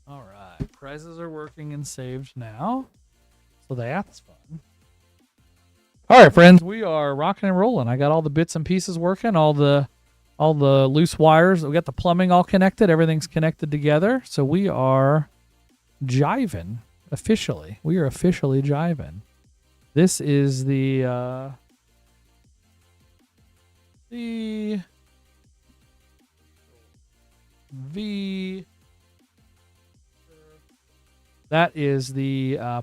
All right, prizes are working and saved now, so that's fun. All right, friends, we are rocking and rolling. I got all the bits and pieces working, all the loose wires. We got the plumbing all connected. Everything's connected together, so we are jiving officially. We are officially jiving. This is that is the, I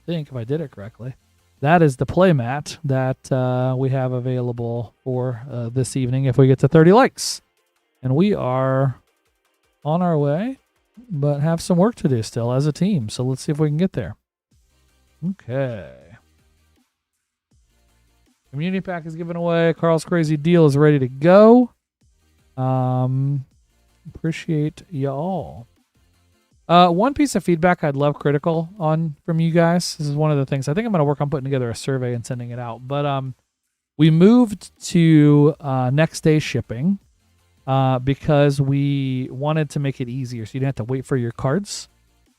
think if I did it correctly, that is the playmat that we have available for this evening if we get to 30 likes. And we are on our way, but have some work to do still as a team. So let's see if we can get there. Okay. Community pack is given away. Carl's Crazy Deal is ready to go. Appreciate y'all. One piece of feedback I'd love critical on from you guys. This is one of the things I think I'm going to work on putting together a survey and sending it out. But we moved to next day shipping because we wanted to make it easier so you didn't have to wait for your cards.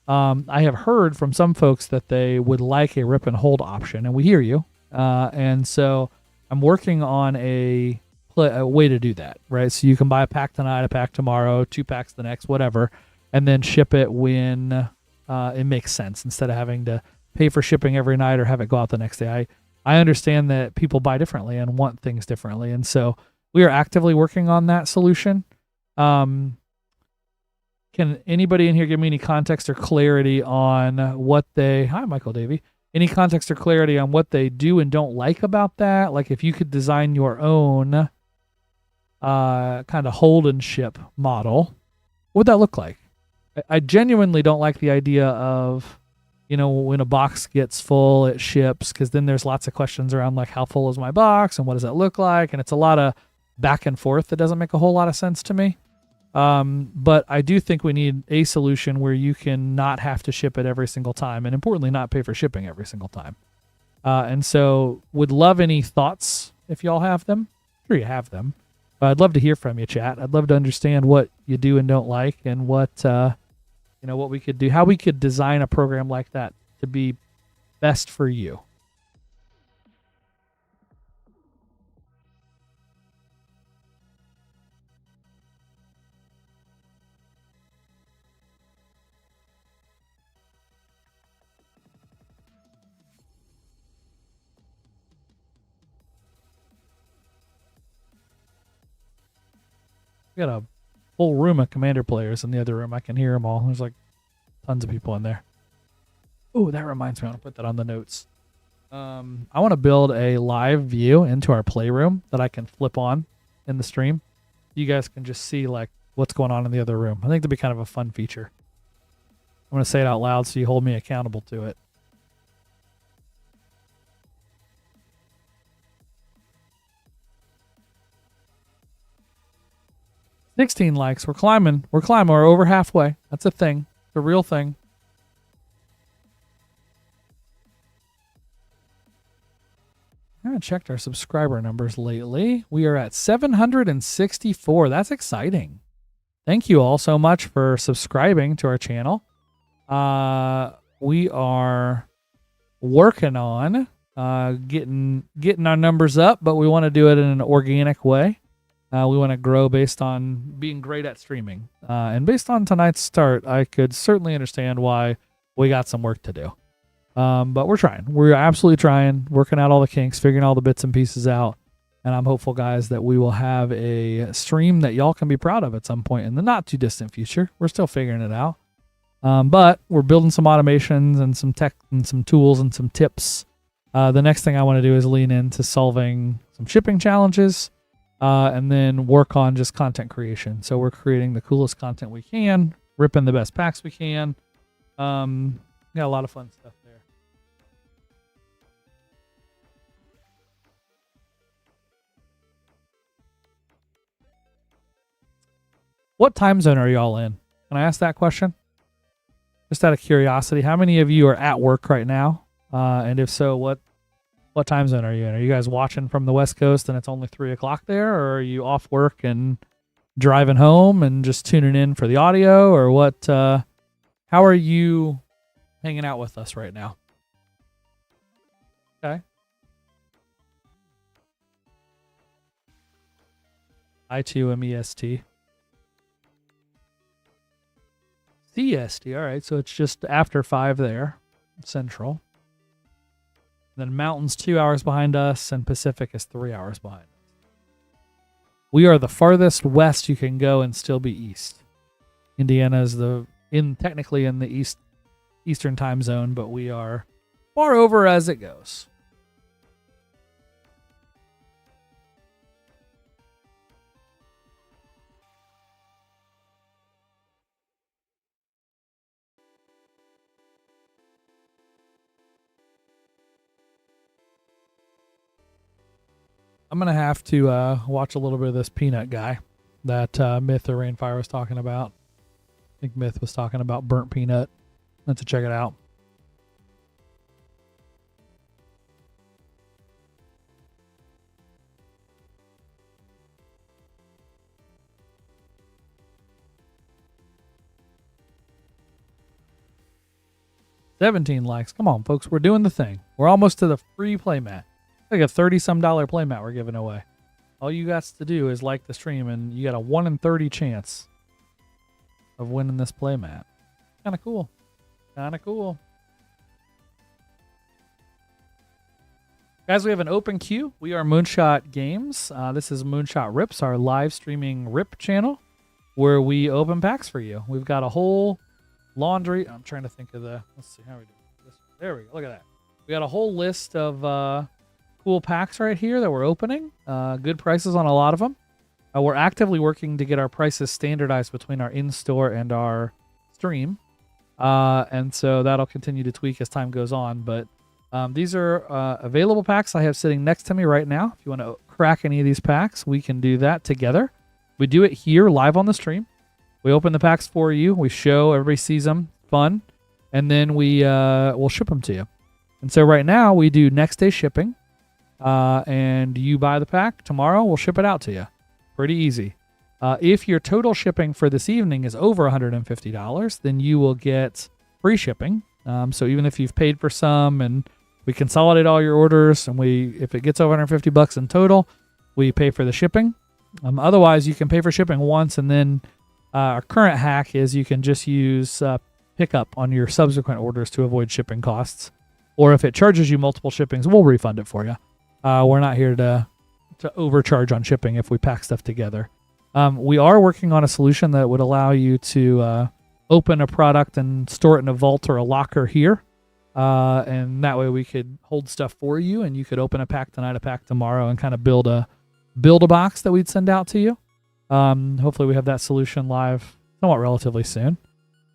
I have heard from some folks that they would like a rip and hold option, and we hear you. And so I'm working on a way to do that, right? So you can buy a pack tonight, a pack tomorrow, 2 packs the next, whatever, and then ship it when it makes sense instead of having to pay for shipping every night or have it go out the next day. I understand that people buy differently and want things differently, and so we are actively working on that solution. Can anybody in here give me any context or clarity on what they... Hi, Michael Davey. Any context or clarity on what they do and don't like about that? Like if you could design your own kind of hold and ship model, what would that look like? I genuinely don't like the idea of, when a box gets full, it ships, because then there's lots of questions around like how full is my box and what does that look like? And it's a lot of back and forth that doesn't make a whole lot of sense to me. But I do think we need a solution where you can not have to ship it every single time, and importantly, not pay for shipping every single time. And so would love any thoughts if y'all have them. Sure you have them. But I'd love to hear from you, chat. I'd love to understand what you do and don't like, and what what we could do, how we could design a program like that to be best for you. We got a full room of Commander players in the other room. I can hear them all. There's like tons of people in there. Oh, that reminds me. I want to put that on the notes. I want to build a live view into our playroom that I can flip on in the stream. You guys can just see like what's going on in the other room. I think that'd be kind of a fun feature. I'm going to say it out loud so you hold me accountable to it. 16 likes. We're climbing. We're over halfway. That's a thing. It's a real thing. I haven't checked our subscriber numbers lately. We are at 764. That's exciting. Thank you all so much for subscribing to our channel. We are working on getting our numbers up, but we want to do it in an organic way. We want to grow based on being great at streaming. And based on tonight's start, I could certainly understand why we got some work to do. But we're trying. We're absolutely trying, working out all the kinks, figuring all the bits and pieces out. And I'm hopeful, guys, that we will have a stream that y'all can be proud of at some point in the not too distant future. We're still figuring it out. But we're building some automations and some tech and some tools and some tips. The next thing I want to do is lean into solving some shipping challenges. And then work on just content creation. So we're creating the coolest content we can, ripping the best packs we can. Got a lot of fun stuff there. What time zone are y'all in? Can I ask that question? Just out of curiosity, how many of you are at work right now? And if so, what time zone are you in? Are you guys watching from the West Coast and it's only 3 o'clock there? Or are you off work and driving home and just tuning in for the audio? Or what? How are you hanging out with us right now? Okay. I2MEST. CST. All right. So it's just after 5 there, Central. Then Mountain's 2 hours behind us, and Pacific is 3 hours behind us. We are the farthest west you can go and still be east. Indiana is technically in the eastern time zone, but we are far over as it goes. I'm going to have to watch a little bit of this peanut guy that Myth or Rainfire was talking about. I think Myth was talking about burnt peanut. Let's check it out. $17 likes. Come on, folks. We're doing the thing. We're almost to the free playmat. Like a $30-some playmat we're giving away. All you got to do is like the stream, and you got a 1 in 30 chance of winning this playmat. Kind of cool. Kind of cool. Guys, we have an open queue. We are Moonshot Games. This is Moonshot Rips, our live streaming Rip channel, where we open packs for you. We've got a whole laundry. I'm trying to think of let's see how we do this. There we go. Look at that. We got a whole list of cool packs right here that we're opening. Good prices on a lot of them. We're actively working to get our prices standardized between our in-store and our stream. And so that'll continue to tweak as time goes on. But these are available packs I have sitting next to me right now. If you want to crack any of these packs, we can do that together. We do it here live on the stream. We open the packs for you. We show, everybody sees them, fun. And then we'll ship them to you. And so right now we do next day shipping. And you buy the pack. Tomorrow we'll ship it out to you. Pretty easy. If your total shipping for this evening is over $150, then you will get free shipping. So even if you've paid for some and we consolidate all your orders and if it gets over $150 in total, we pay for the shipping. Otherwise, you can pay for shipping once, and then our current hack is you can just use pickup on your subsequent orders to avoid shipping costs. Or if it charges you multiple shippings, we'll refund it for you. We're not here to overcharge on shipping if we pack stuff together. We are working on a solution that would allow you to open a product and store it in a vault or a locker here. And that way we could hold stuff for you, and you could open a pack tonight, a pack tomorrow, and kind of build a box that we'd send out to you. Hopefully we have that solution live somewhat relatively soon.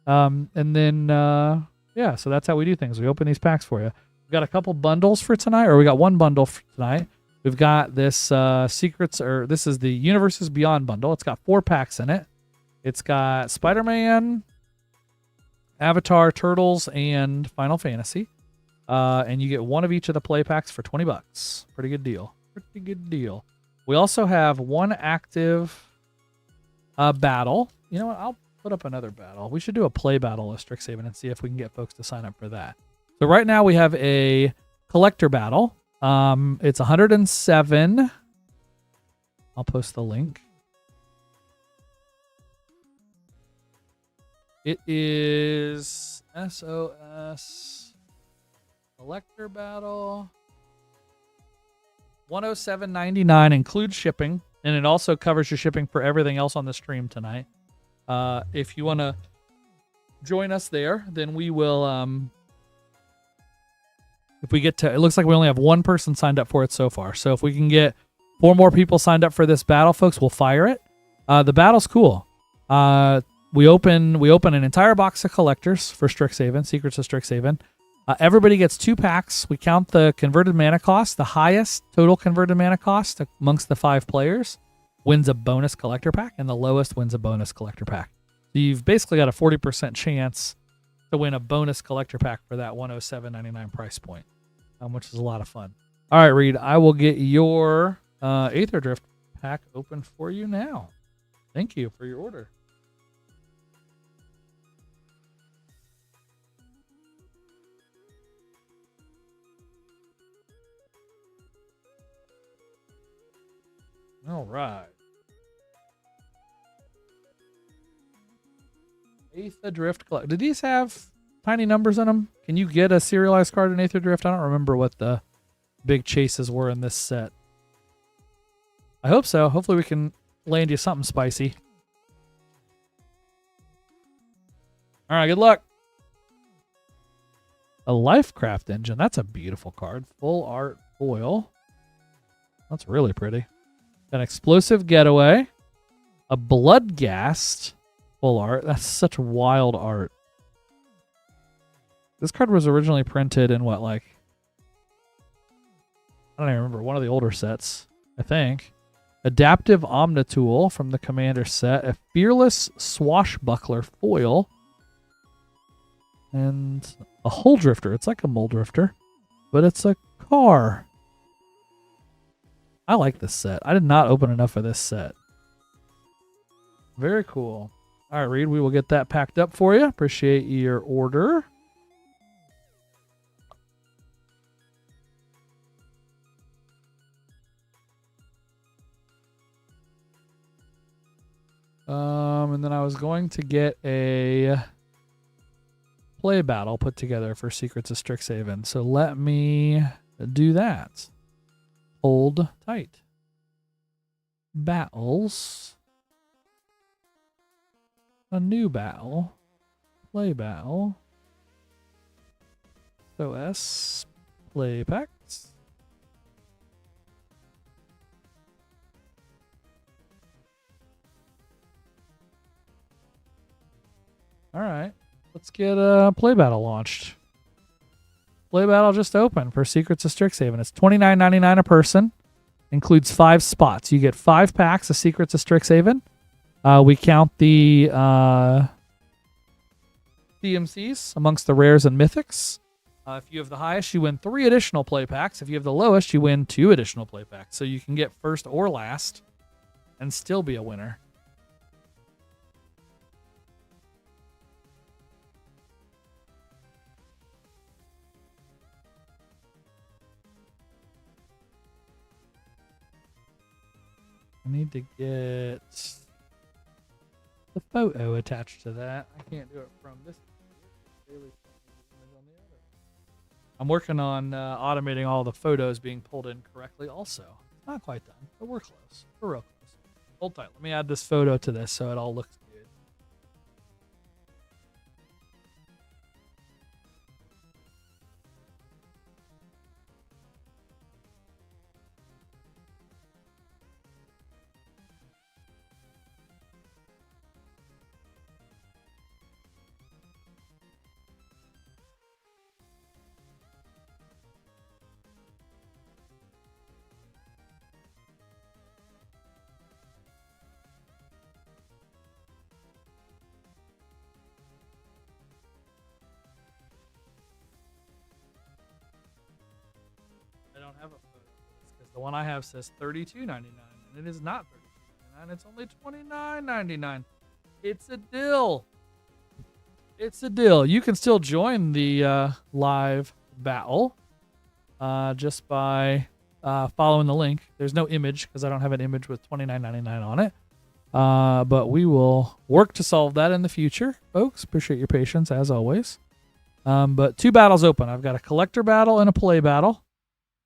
And then, so that's how we do things. We open these packs for you. We've got a couple bundles for tonight, or we got one bundle for tonight. We've got this this is the Universes Beyond bundle. It's got 4 packs in it. It's got Spider-Man, Avatar, Turtles, and Final Fantasy. And you get one of each of the play packs for $20. Pretty good deal. Pretty good deal. We also have one active battle. You know what? I'll put up another battle. We should do a play battle of Strixhaven and see if we can get folks to sign up for that. So right now we have a collector battle. It's 107. I'll post the link. It is SOS collector battle. 107.99 includes shipping, and it also covers your shipping for everything else on the stream tonight. If you want to join us there, then we will. If we get to, it looks like we only have one person signed up for it so far. So if we can get 4 more people signed up for this battle, folks, we'll fire it. The battle's cool. We open an entire box of collectors for Strixhaven, Secrets of Strixhaven. Everybody gets 2 packs. We count the converted mana cost. The highest total converted mana cost amongst the 5 players wins a bonus collector pack, and the lowest wins a bonus collector pack. So you've basically got a 40% chance to win a bonus collector pack for that $107.99 price point, which is a lot of fun. All right, Reed, I will get your Aether Drift pack open for you now. Thank you for your order. All right. Aether Drift collect. Did these have tiny numbers in them? Can you get a serialized card in Aether Drift? I don't remember what the big chases were in this set. I hope so. Hopefully we can land you something spicy. All right, good luck. A Lifecraft engine. That's a beautiful card. Full art foil. That's really pretty. An Explosive Getaway. A Bloodghast. Full art. That's such wild art. This card was originally printed in what, like... I don't even remember. One of the older sets, I think. Adaptive Omnitool from the Commander set. A Fearless Swashbuckler foil. And a Hull Drifter. It's like a Mole Drifter, but it's a car. I like this set. I did not open enough of this set. Very cool. All right, Reed, we will get that packed up for you. Appreciate your order. And then I was going to get a play battle put together for Secrets of Strixhaven. So let me do that. Hold tight. Battles. A new battle. Play battle. SOS play packs. All right, let's get a play battle launched. Play battle just opened for Secrets of Strixhaven. It's $29.99 a person. Includes 5 spots. You get 5 packs of Secrets of Strixhaven. We count the DMCs amongst the rares and mythics. If you have the highest, you win 3 additional play packs. If you have the lowest, you win 2 additional play packs. So you can get first or last and still be a winner. I need to get the photo attached to that. I can't do it from this. I'm working on automating all the photos being pulled in correctly also. Not quite done, but we're close. We're real close. Hold tight. Let me add this photo to this so it all looks good. I don't have a photo because the one I have says $32.99 and it is not $32.99. It's only $29.99. It's a deal. It's a deal. You can still join the live battle just by following the link. There's no image because I don't have an image with $29.99 on it. But we will work to solve that in the future, folks. Appreciate your patience as always. But 2 battles open. I've got a collector battle and a play battle.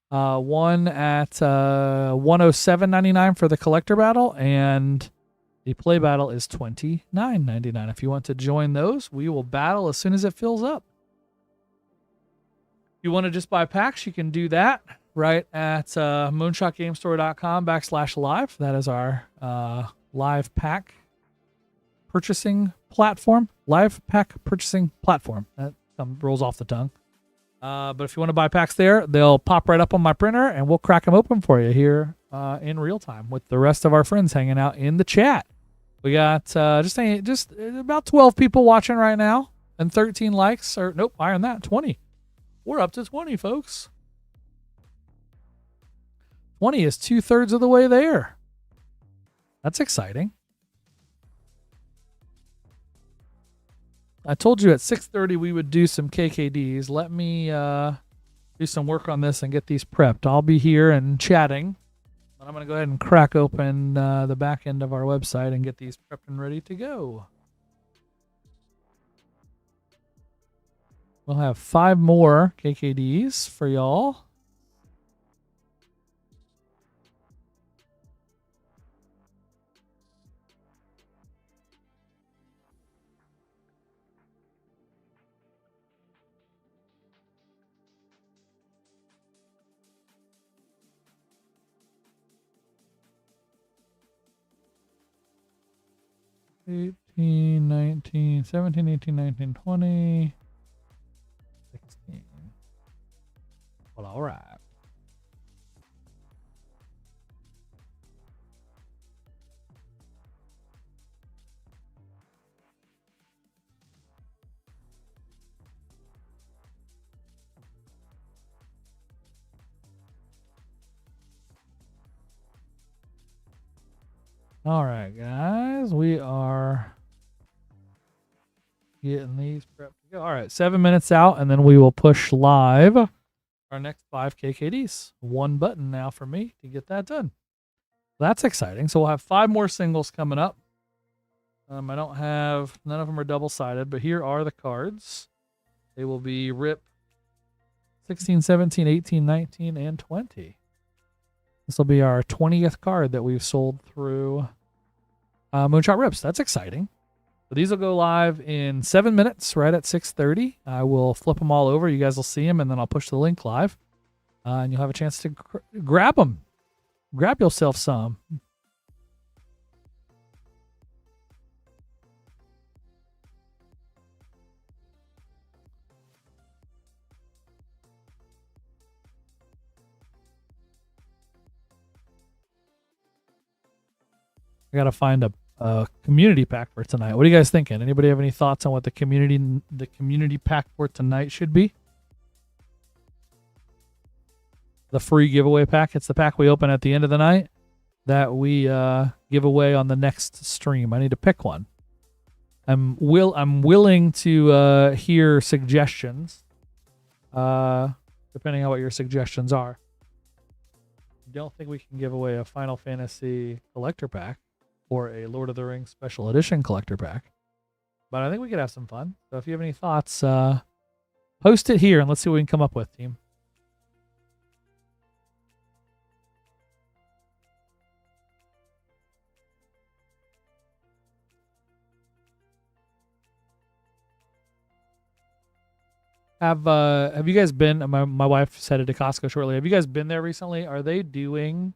One at $107.99 for the collector battle, and the play battle is $29.99. If you want to join those, we will battle as soon as it fills up. If you want to just buy packs, you can do that right at moonshotgamestore.com/live. That is our live pack purchasing platform. Live pack purchasing platform. That rolls off the tongue. But if you want to buy packs there, they'll pop right up on my printer, and we'll crack them open for you here in real time with the rest of our friends hanging out in the chat. We got just about 12 people watching right now, and 13 likes. Or nope, higher than that, 20. We're up to 20, folks. 20 is 2/3 of the way there. That's exciting. I told you at 6:30 we would do some KKDs. Let me do some work on this and get these prepped. I'll be here and chatting. But I'm going to go ahead and crack open the back end of our website and get these prepped and ready to go. We'll have 5 more KKDs for y'all. $18, $19, $17, $18, $19, $20, $16. Well, all right. All right, guys, we are getting these prepped to go. All right, 7 minutes out, and then we will push live our next 5 KKDs. 1 button now for me to get that done. That's exciting. So we'll have 5 more singles coming up. I don't have, none of them are double-sided, but here are the cards. They will be RIP 16, 17, 18, 19, and 20. This will be our 20th card that we've sold through Moonshot Rips. That's exciting. So these will go live in 7 minutes, right at 6:30. I will flip them all over. You guys will see them, and then I'll push the link live. and you'll have a chance to grab them. Grab yourself some. I gotta find a community pack for tonight. What are you guys thinking? Anybody have any thoughts on what the community pack for tonight should be? The free giveaway pack. It's the pack we open at the end of the night that we give away on the next stream. I need to pick one. I'm willing to hear suggestions, depending on what your suggestions are. Don't think we can give away a Final Fantasy collector pack or a Lord of the Rings special edition collector pack, but I think we could have some fun. So if you have any thoughts, post it here and let's see what we can come up with, team. Have you guys been? My wife's headed to Costco shortly. Have you guys been there recently? Are they doing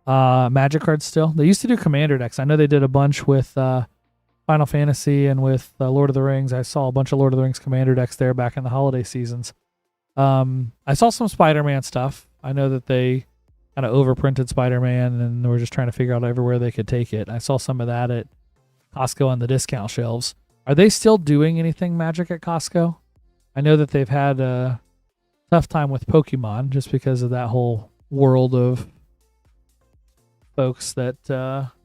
Magic cards still? They used to do Commander decks. I know they did a bunch with Final Fantasy and with Lord of the Rings. I saw a bunch of Lord of the Rings Commander decks there back in the holiday seasons. I saw some Spider-Man stuff. I know that they kind of overprinted Spider-Man and were just trying to figure out everywhere they could take it. I saw some of that at Costco on the discount shelves. Are they still doing anything Magic at Costco? I know that they've had a tough time with Pokemon just because of that whole world of folks that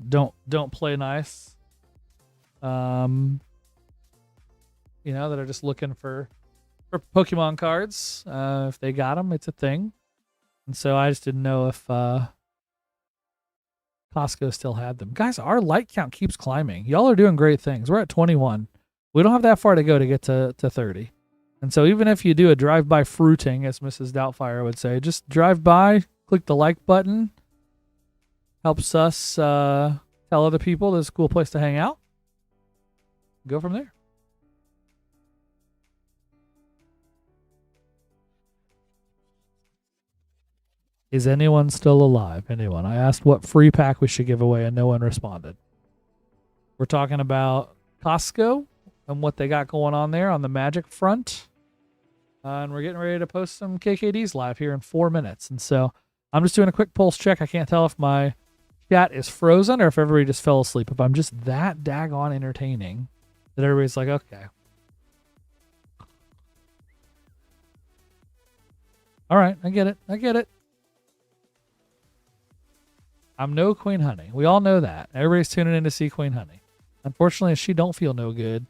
don't play nice. That are just looking for Pokemon cards. If they got them, it's a thing. And so I just didn't know if Costco still had them. Guys, our like count keeps climbing. Y'all are doing great things. We're at 21. We don't have that far to go to get to 30. And so even if you do a drive-by fruiting, as Mrs. Doubtfire would say, just drive by, click the like button. Helps us tell other people this is a cool place to hang out. Go from there. Is anyone still alive? Anyone? I asked what free pack we should give away and no one responded. We're talking about Costco and what they got going on there on the Magic front. And we're getting ready to post some KKDs live here in 4 minutes. And so I'm just doing a quick pulse check. I can't tell if my chat is frozen or if everybody just fell asleep. If I'm just that daggone entertaining that everybody's like, okay. All right, I get it. I'm no Queen Honey. We all know that. Everybody's tuning in to see Queen Honey. Unfortunately, she don't feel no good.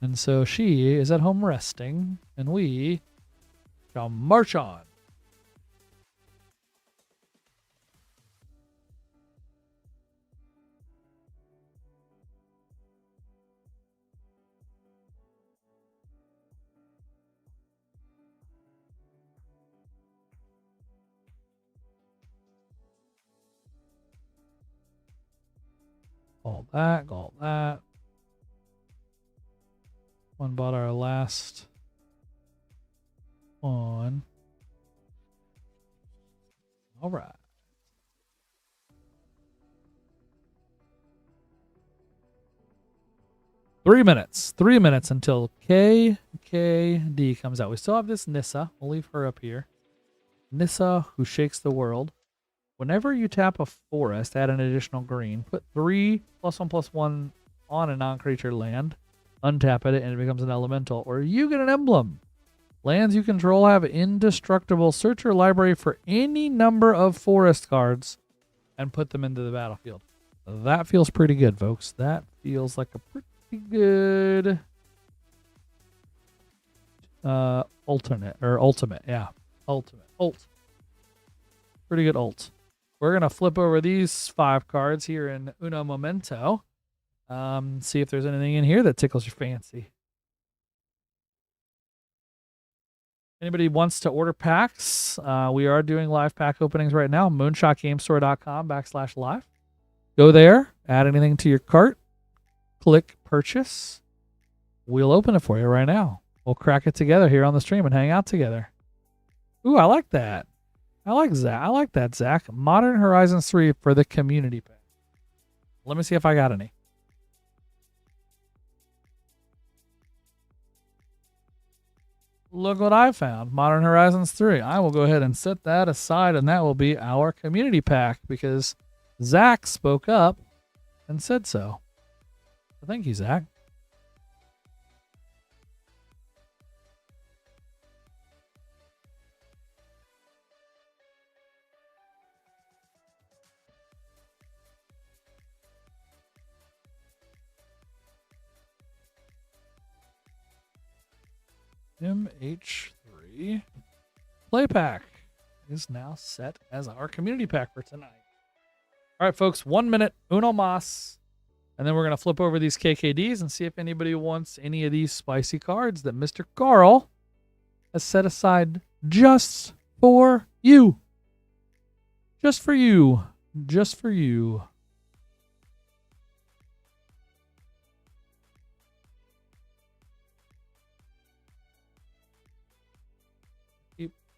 And so she is at home resting, and we shall march on. All that. One bought our last one. All right. Three minutes until KKD comes out. We still have this Nissa. We'll leave her up here. Nissa, who shakes the world. Whenever you tap a forest, add an additional green. Put 3+1/+1 on a non-creature land. Untap it, and it becomes an elemental. Or you get an emblem. Lands you control have indestructible. Search your library for any number of forest cards and put them into the battlefield. That feels pretty good, folks. That feels like a pretty good ultimate. Yeah. Ult. Pretty good ult. We're going to flip over these 5 cards here in Uno Momento. See if there's anything in here that tickles your fancy. Anybody wants to order packs? We are doing live pack openings right now. moonshotgamestore.com/live. Go there, add anything to your cart, click purchase. We'll open it for you right now. We'll crack it together here on the stream and hang out together. Ooh, I like that. I like Zach. I like that, Zach. Modern Horizons 3 for the community pack. Let me see if I got any. Look what I found. Modern Horizons 3. I will go ahead and set that aside, and that will be our community pack because Zach spoke up and said so. Thank you, Zach. MH3 Play Pack is now set as our community pack for tonight. All right, folks, 1 minute, uno mas, and then we're going to flip over these KKDs and see if anybody wants any of these spicy cards that Mr. Carl has set aside just for you. Just for you. Just for you.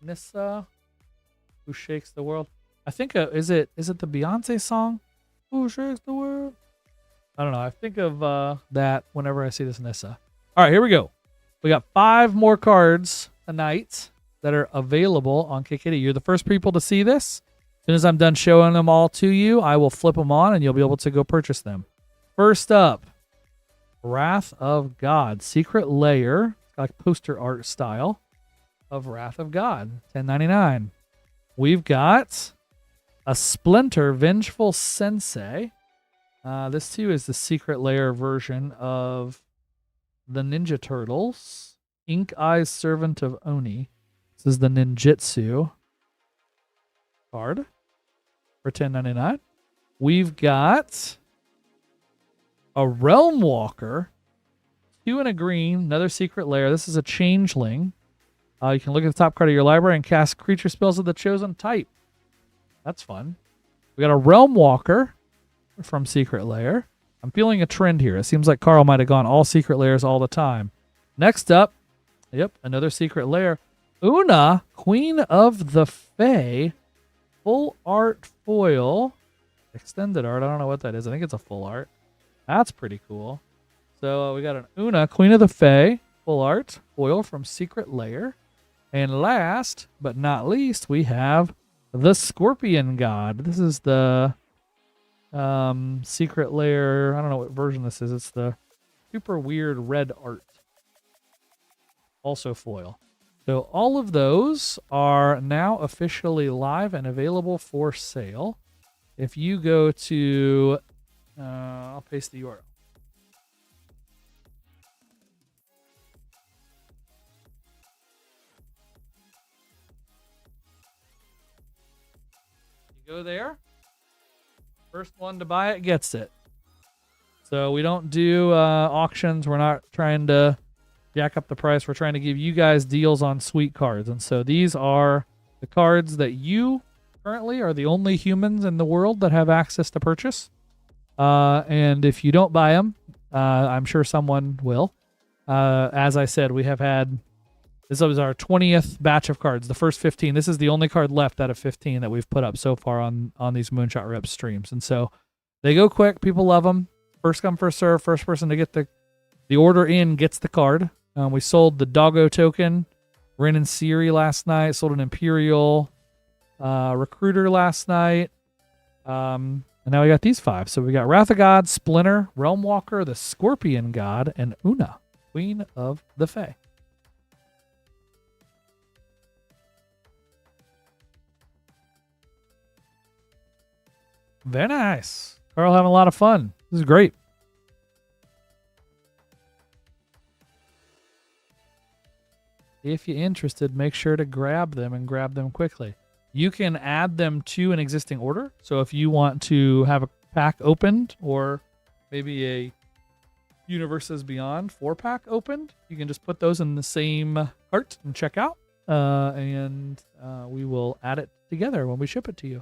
Nissa, Who Shakes the World. I think is it the Beyonce song? Who Shakes the World? I don't know. I think of that whenever I see this Nissa. All right, here we go. We got 5 more cards tonight that are available on KKD. You're the first people to see this. As soon as I'm done showing them all to you, I will flip them on and you'll be able to go purchase them. First up, Wrath of God. Secret Layer, like poster art style of Wrath of God, $10.99. We've got a Splinter Vengeful Sensei. This too is the Secret Layer version of the Ninja Turtles. Ink Eyes Servant of Oni. This is the Ninjutsu card for $10.99. We've got a Realm Walker, 2 and a green, another Secret Layer. This is a Changeling. You can look at the top card of your library and cast creature spells of the chosen type. That's fun. We got a Realm Walker from Secret Layer. I'm feeling a trend here. It seems like Carl might have gone all Secret Layers all the time. Next up, yep, another Secret Layer. Una, Queen of the Fae, full art foil. Extended art, I don't know what that is. I think it's a full art. That's pretty cool. So we got an Una, Queen of the Fae, full art foil from Secret Layer. And last but not least, we have the Scorpion God. This is the Secret Layer. I don't know what version this is. It's the super weird red art. Also foil. So all of those are now officially live and available for sale. If you go to, I'll paste the URL. Go there. First one to buy it gets it. So we don't do auctions. We're not trying to jack up the price. We're trying to give you guys deals on sweet cards. And so these are the cards that you currently are the only humans in the world that have access to purchase. And if you don't buy them, I'm sure someone will. As I said, we have had... This was our 20th batch of cards, the first 15. This is the only card left out of 15 that we've put up so far on these Moonshot Reps streams. And so they go quick. People love them. First come, first serve. First person to get the order in gets the card. We sold the Doggo token, Ren and Siri last night. Sold an Imperial Recruiter last night. And now we got these 5. So we got Wrath of God, Splinter, Realm Walker, the Scorpion God, and Una, Queen of the Fae. Very nice. Carl having a lot of fun. This is great. If you're interested, make sure to grab them and grab them quickly. You can add them to an existing order. So if you want to have a pack opened or maybe a Universes Beyond 4-pack opened, you can just put those in the same cart and check out. And we will add it together when we ship it to you.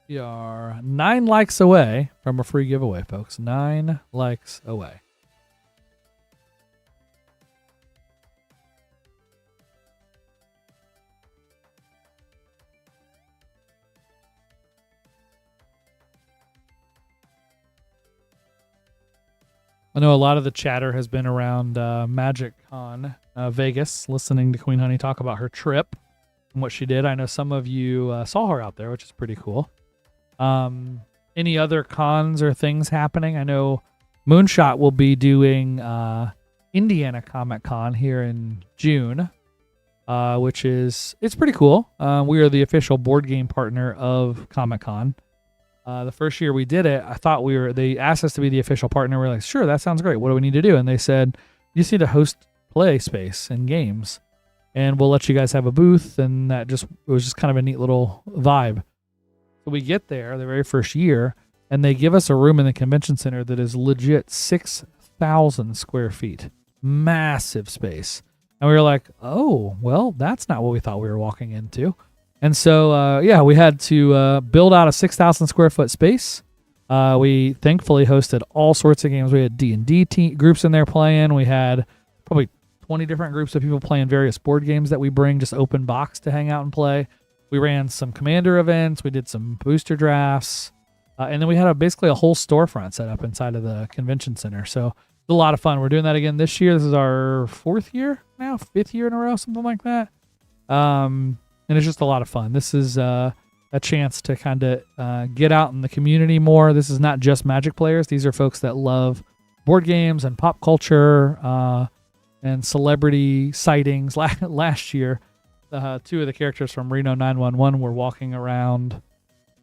We are 9 likes away from a free giveaway, folks. 9 likes away. I know a lot of the chatter has been around Magic Con Vegas, listening to Queen Honey talk about her trip and what she did. I know some of you saw her out there, which is pretty cool. Any other cons or things happening? I know Moonshot will be doing Indiana Comic Con here in June, which it's pretty cool. We are the official board game partner of Comic Con. The first year we did it, I thought they asked us to be the official partner. We're like, sure, that sounds great. What do we need to do? And they said, you just need to host play space and games, and we'll let you guys have a booth. And it was just kind of a neat little vibe. So we get there the very first year, and they give us a room in the convention center that is legit 6,000 square feet. Massive space. And we were like, oh, well, that's not what we thought we were walking into. And so, we had to build out a 6,000 square foot space. We thankfully hosted all sorts of games. We had D&D groups in there playing. We had probably 20 different groups of people playing various board games that we bring just open box to hang out and play. We ran some Commander events. We did some booster drafts. And then we had basically a whole storefront set up inside of the convention center. So it's a lot of fun. We're doing that again this year. This is our 4th year now, 5th year in a row, something like that. And it's just a lot of fun. This is a chance to kind of get out in the community more. This is not just Magic players. These are folks that love board games and pop culture and celebrity sightings. Last year, 2 of the characters from Reno 911 were walking around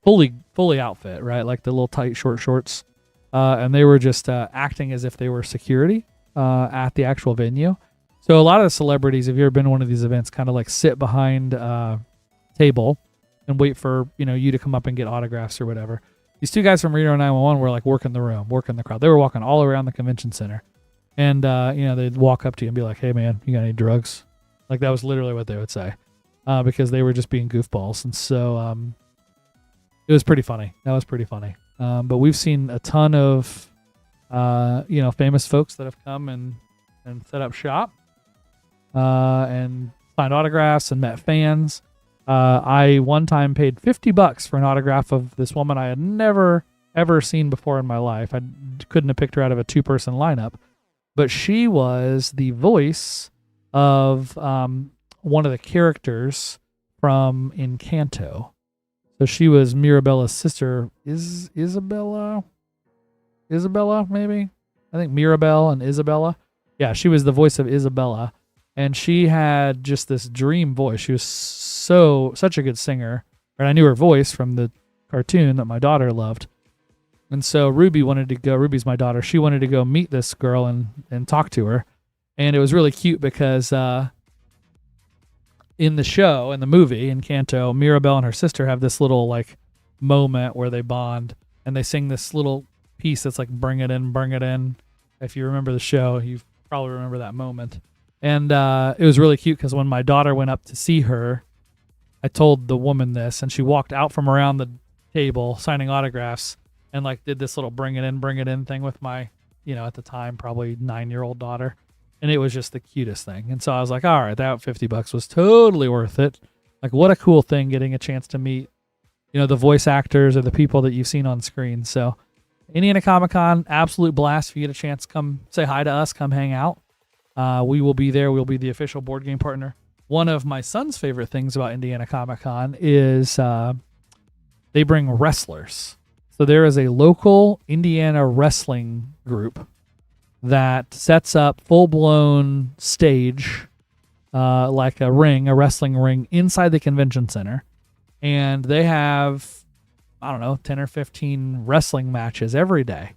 fully outfit, right? Like the little tight short shorts. And they were just acting as if they were security at the actual venue. So a lot of the celebrities, if you've ever been to one of these events, kind of like sit behind a table and wait for you to come up and get autographs or whatever. These 2 guys from Reno 911 were like working the room, working the crowd. They were walking all around the convention center. And, they'd walk up to you and be like, hey, man, you got any drugs? Like that was literally what they would say because they were just being goofballs. And so it was pretty funny. That was pretty funny. But we've seen a ton of, famous folks that have come and set up shop. And signed autographs and met fans. I one time paid $50 for an autograph of this woman I had never, ever seen before in my life. I couldn't have picked her out of a 2-person lineup. But she was the voice of one of the characters from Encanto. So she was Mirabella's sister. Isabella, maybe? I think Mirabelle and Isabella. Yeah, she was the voice of Isabella. And she had just this dream voice. She was such a good singer. And I knew her voice from the cartoon that my daughter loved. And so Ruby wanted to go. Ruby's my daughter. She wanted to go meet this girl and talk to her. And it was really cute because in the show, in the movie, Encanto, Mirabelle and her sister have this little like moment where they bond. And they sing this little piece that's like, bring it in, bring it in. If you remember the show, you probably remember that moment. And it was really cute because when my daughter went up to see her, I told the woman this, and she walked out from around the table signing autographs and like did this little bring it in thing with my, at the time, probably 9-year-old daughter. And it was just the cutest thing. And so I was like, all right, that $50 was totally worth it. Like, what a cool thing getting a chance to meet, the voice actors or the people that you've seen on screen. So Indiana Comic Con, absolute blast. If you get a chance, come say hi to us, come hang out. We will be there. We'll be the official board game partner. One of my son's favorite things about Indiana Comic Con is they bring wrestlers. So there is a local Indiana wrestling group that sets up full-blown stage, like a wrestling ring inside the convention center. And they have, 10 or 15 wrestling matches every day.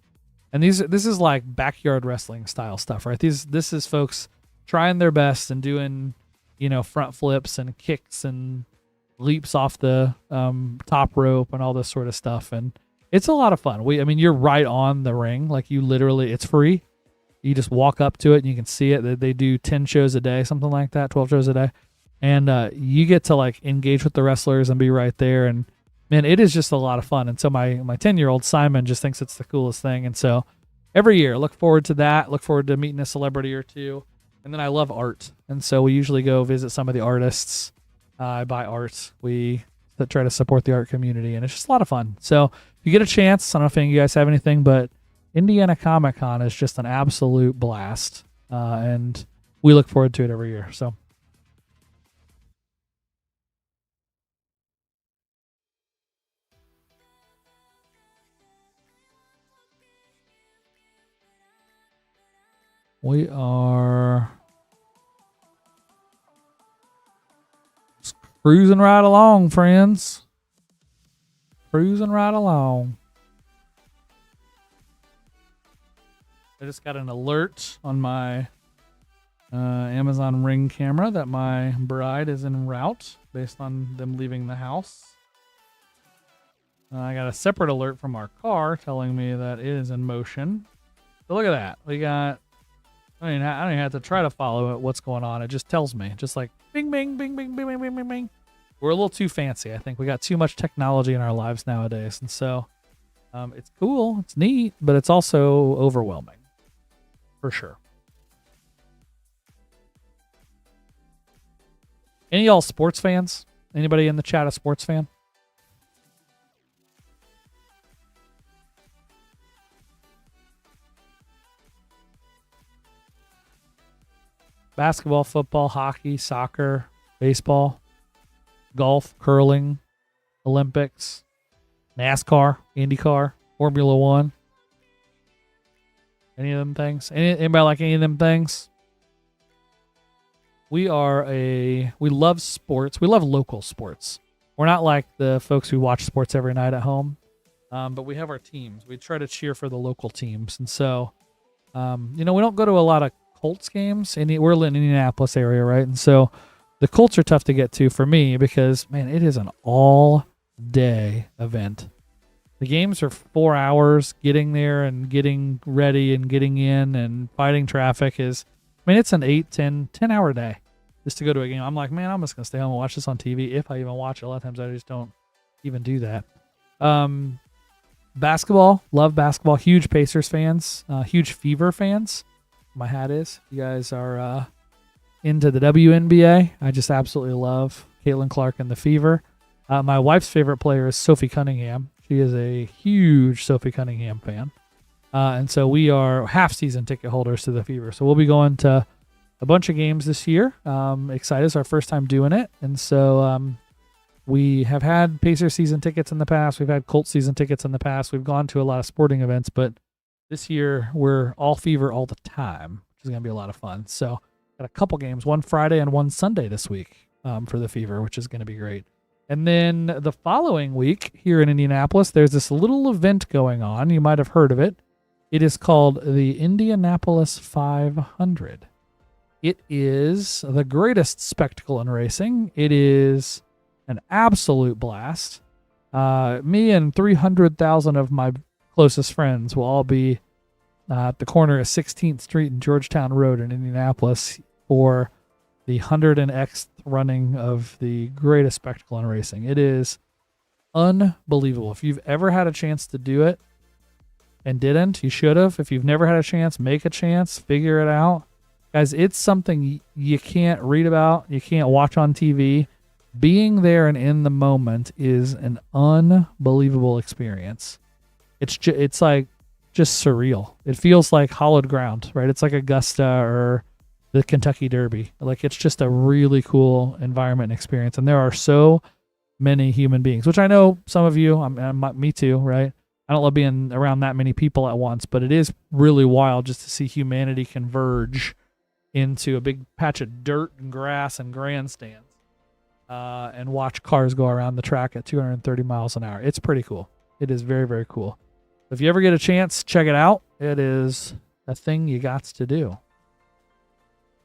And this is like backyard wrestling style stuff, right? This is folks trying their best and doing, front flips and kicks and leaps off the top rope and all this sort of stuff. And it's a lot of fun. You're right on the ring. Like you literally, it's free. You just walk up to it and you can see it. They do 10 shows a day, something like that, 12 shows a day. And you get to like engage with the wrestlers and be right there. And man, it is just a lot of fun. And so my 10-year-old Simon just thinks it's the coolest thing. And so every year, look forward to that. Look forward to meeting a celebrity or two. And then I love art. And so we usually go visit some of the artists. I buy art. We try to support the art community. And it's just a lot of fun. So if you get a chance, I don't know if any of you guys have anything, but Indiana Comic Con is just an absolute blast, and we look forward to it every year. So. We are just cruising right along, friends. Cruising right along. I just got an alert on my Amazon Ring camera that my bride is en route based on them leaving the house. I got a separate alert from our car telling me that it is in motion. So look at that. We got... I don't even have to try to follow it, what's going on. It just tells me. Just like bing, bing, bing, bing, bing, bing, bing, bing, bing. We're a little too fancy, I think. We got too much technology in our lives nowadays. And so it's cool. It's neat, but it's also overwhelming. For sure. Any of y'all sports fans? Anybody in the chat a sports fan? Basketball, football, hockey, soccer, baseball, golf, curling, Olympics, NASCAR, IndyCar, Formula One. Any of them things? Anybody like any of them things? We love sports. We love local sports. We're not like the folks who watch sports every night at home, but we have our teams. We try to cheer for the local teams. And so, we don't go to a lot of Colts games. We're in the Indianapolis area, right? And so the Colts are tough to get to for me because, man, it is an all-day event. The games are 4 hours. Getting there and getting ready and getting in and fighting traffic is, it's an 10-hour day just to go to a game. I'm like, man, I'm just going to stay home and watch this on TV if I even watch it. A lot of times I just don't even do that. Basketball, love basketball. Huge Pacers fans, huge Fever fans. My hat is. You guys are into the WNBA. I just absolutely love Caitlin Clark and the Fever. My wife's favorite player is Sophie Cunningham. She is a huge Sophie Cunningham fan. And so we are half-season ticket holders to the Fever. So we'll be going to a bunch of games this year. Excited. It's our first time doing it. And so we have had Pacer season tickets in the past. We've had Colt season tickets in the past. We've gone to a lot of sporting events, but this year we're all Fever all the time, which is going to be a lot of fun. So got a couple games, one Friday and one Sunday this week for the Fever, which is going to be great. And then the following week here in Indianapolis, there's this little event going on. You might have heard of it. It is called the Indianapolis 500. It is the greatest spectacle in racing. It is an absolute blast. Me and 300,000 of my closest friends will all be at the corner of 16th Street and Georgetown Road in Indianapolis for the 100th running of the greatest spectacle in racing. It is unbelievable. If you've ever had a chance to do it and didn't, you should have. If you've never had a chance, make a chance, figure it out. Guys, it's something you can't read about, you can't watch on TV. Being there and in the moment is an unbelievable experience. It's like just surreal. It feels like hallowed ground, right? It's like Augusta or the Kentucky Derby. Like, it's just a really cool environment and experience. And there are so many human beings, which I know some of you, me too, right? I don't love being around that many people at once, but it is really wild just to see humanity converge into a big patch of dirt and grass and grandstands and watch cars go around the track at 230 miles an hour. It's pretty cool. It is very, very cool. If you ever get a chance, check it out. It is a thing you got to do.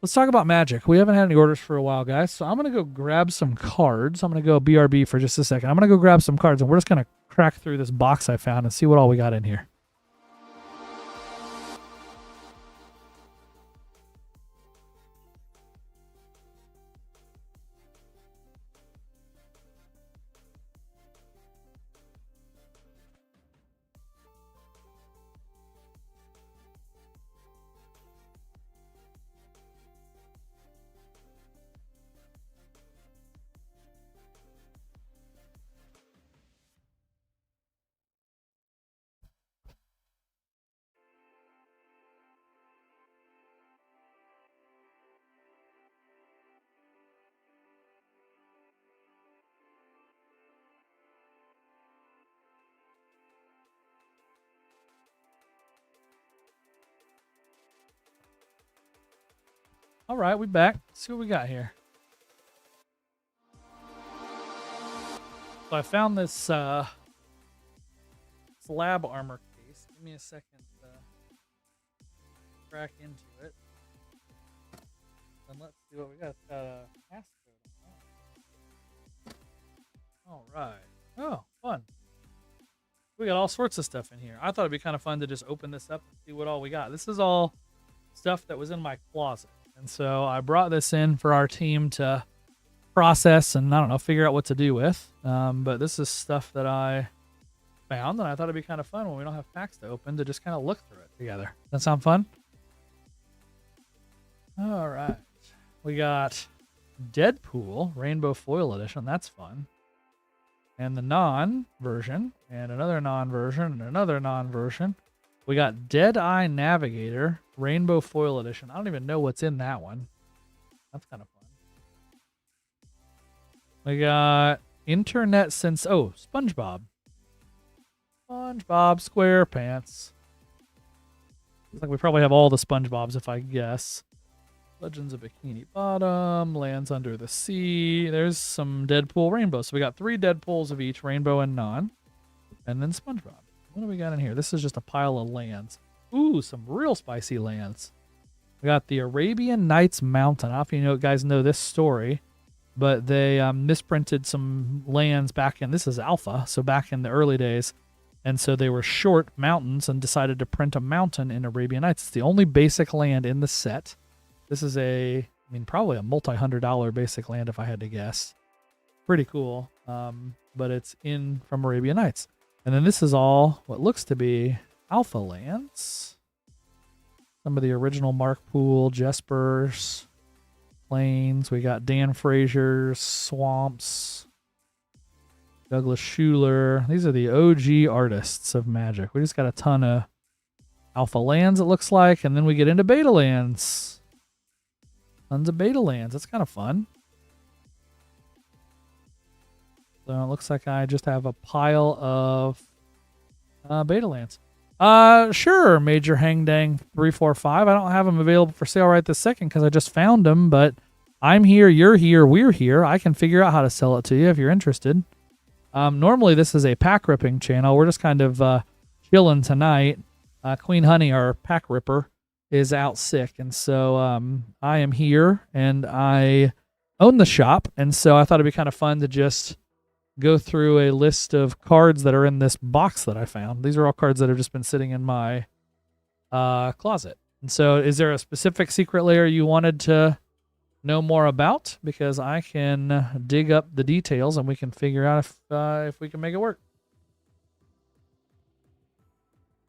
Let's talk about Magic. We haven't had any orders for a while, guys. So I'm going to go grab some cards. I'm going to go BRB for just a second. I'm going to go grab some cards, and we're just going to crack through this box I found and see what all we got in here. All right, we back. Let's see what we got here. So I found this slab armor case. Give me a second to crack into it. And let's see what we got. It's got a passcode on that. All right. Oh, fun. We got all sorts of stuff in here. I thought it'd be kind of fun to just open this up and see what all we got. This is all stuff that was in my closet. And so I brought this in for our team to process and, I don't know, figure out what to do with. But this is stuff that I found, and I thought it'd be kind of fun when we don't have packs to open to just kind of look through it together. That sound fun? All right. We got Deadpool Rainbow Foil Edition. That's fun. And the non-version, and another non-version, and another non-version. We got Deadeye Navigator Rainbow Foil Edition. I don't even know what's in that one. That's kind of fun. We got SpongeBob. SpongeBob SquarePants. Looks like we probably have all the SpongeBobs if I guess. Legends of Bikini Bottom, Lands Under the Sea. There's some Deadpool rainbows. So we got 3 Deadpools of each, rainbow and non. And then SpongeBob. What do we got in here? This is just a pile of lands. Ooh, some real spicy lands. We got the Arabian Nights Mountain. I don't know if you guys know this story, but they misprinted some lands back in, this is alpha, so back in the early days. And so they were short mountains and decided to print a mountain in Arabian Nights. It's the only basic land in the set. This is probably a multi-$100 basic land if I had to guess. Pretty cool. But it's in from Arabian Nights. And then this is all what looks to be alpha lands. Some of the original Mark Poole, Jespers, Plains. We got Dan Frazier's Swamps, Douglas Schuler. These are the OG artists of Magic. We just got a ton of alpha lands, it looks like. And then we get into beta lands. Tons of beta lands. That's kind of fun. So it looks like I just have a pile of beta lands. Sure, Major Hangdang 345. I don't have them available for sale right this second because I just found them, but I'm here, you're here, we're here. I can figure out how to sell it to you if you're interested. Normally this is a pack ripping channel. We're just kind of chilling tonight. Queen Honey, our pack ripper, is out sick, and so I am here, and I own the shop, and so I thought it'd be kind of fun to just go through a list of cards that are in this box that I found. These are all cards that have just been sitting in my closet. And so is there a specific secret layer you wanted to know more about? Because I can dig up the details and we can figure out if we can make it work.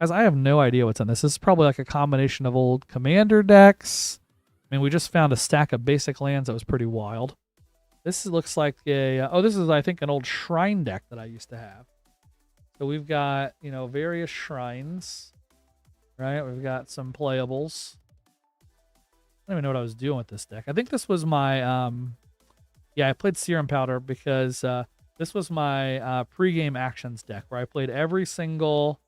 As I have no idea what's in this. This is probably like a combination of old commander decks. I mean, we just found a stack of basic lands that was pretty wild. This looks like a... this is, I think, an old shrine deck that I used to have. So we've got, various shrines. Right? We've got some playables. I don't even know what I was doing with this deck. I think this was my... I played Serum Powder because this was my pregame actions deck where I played every single...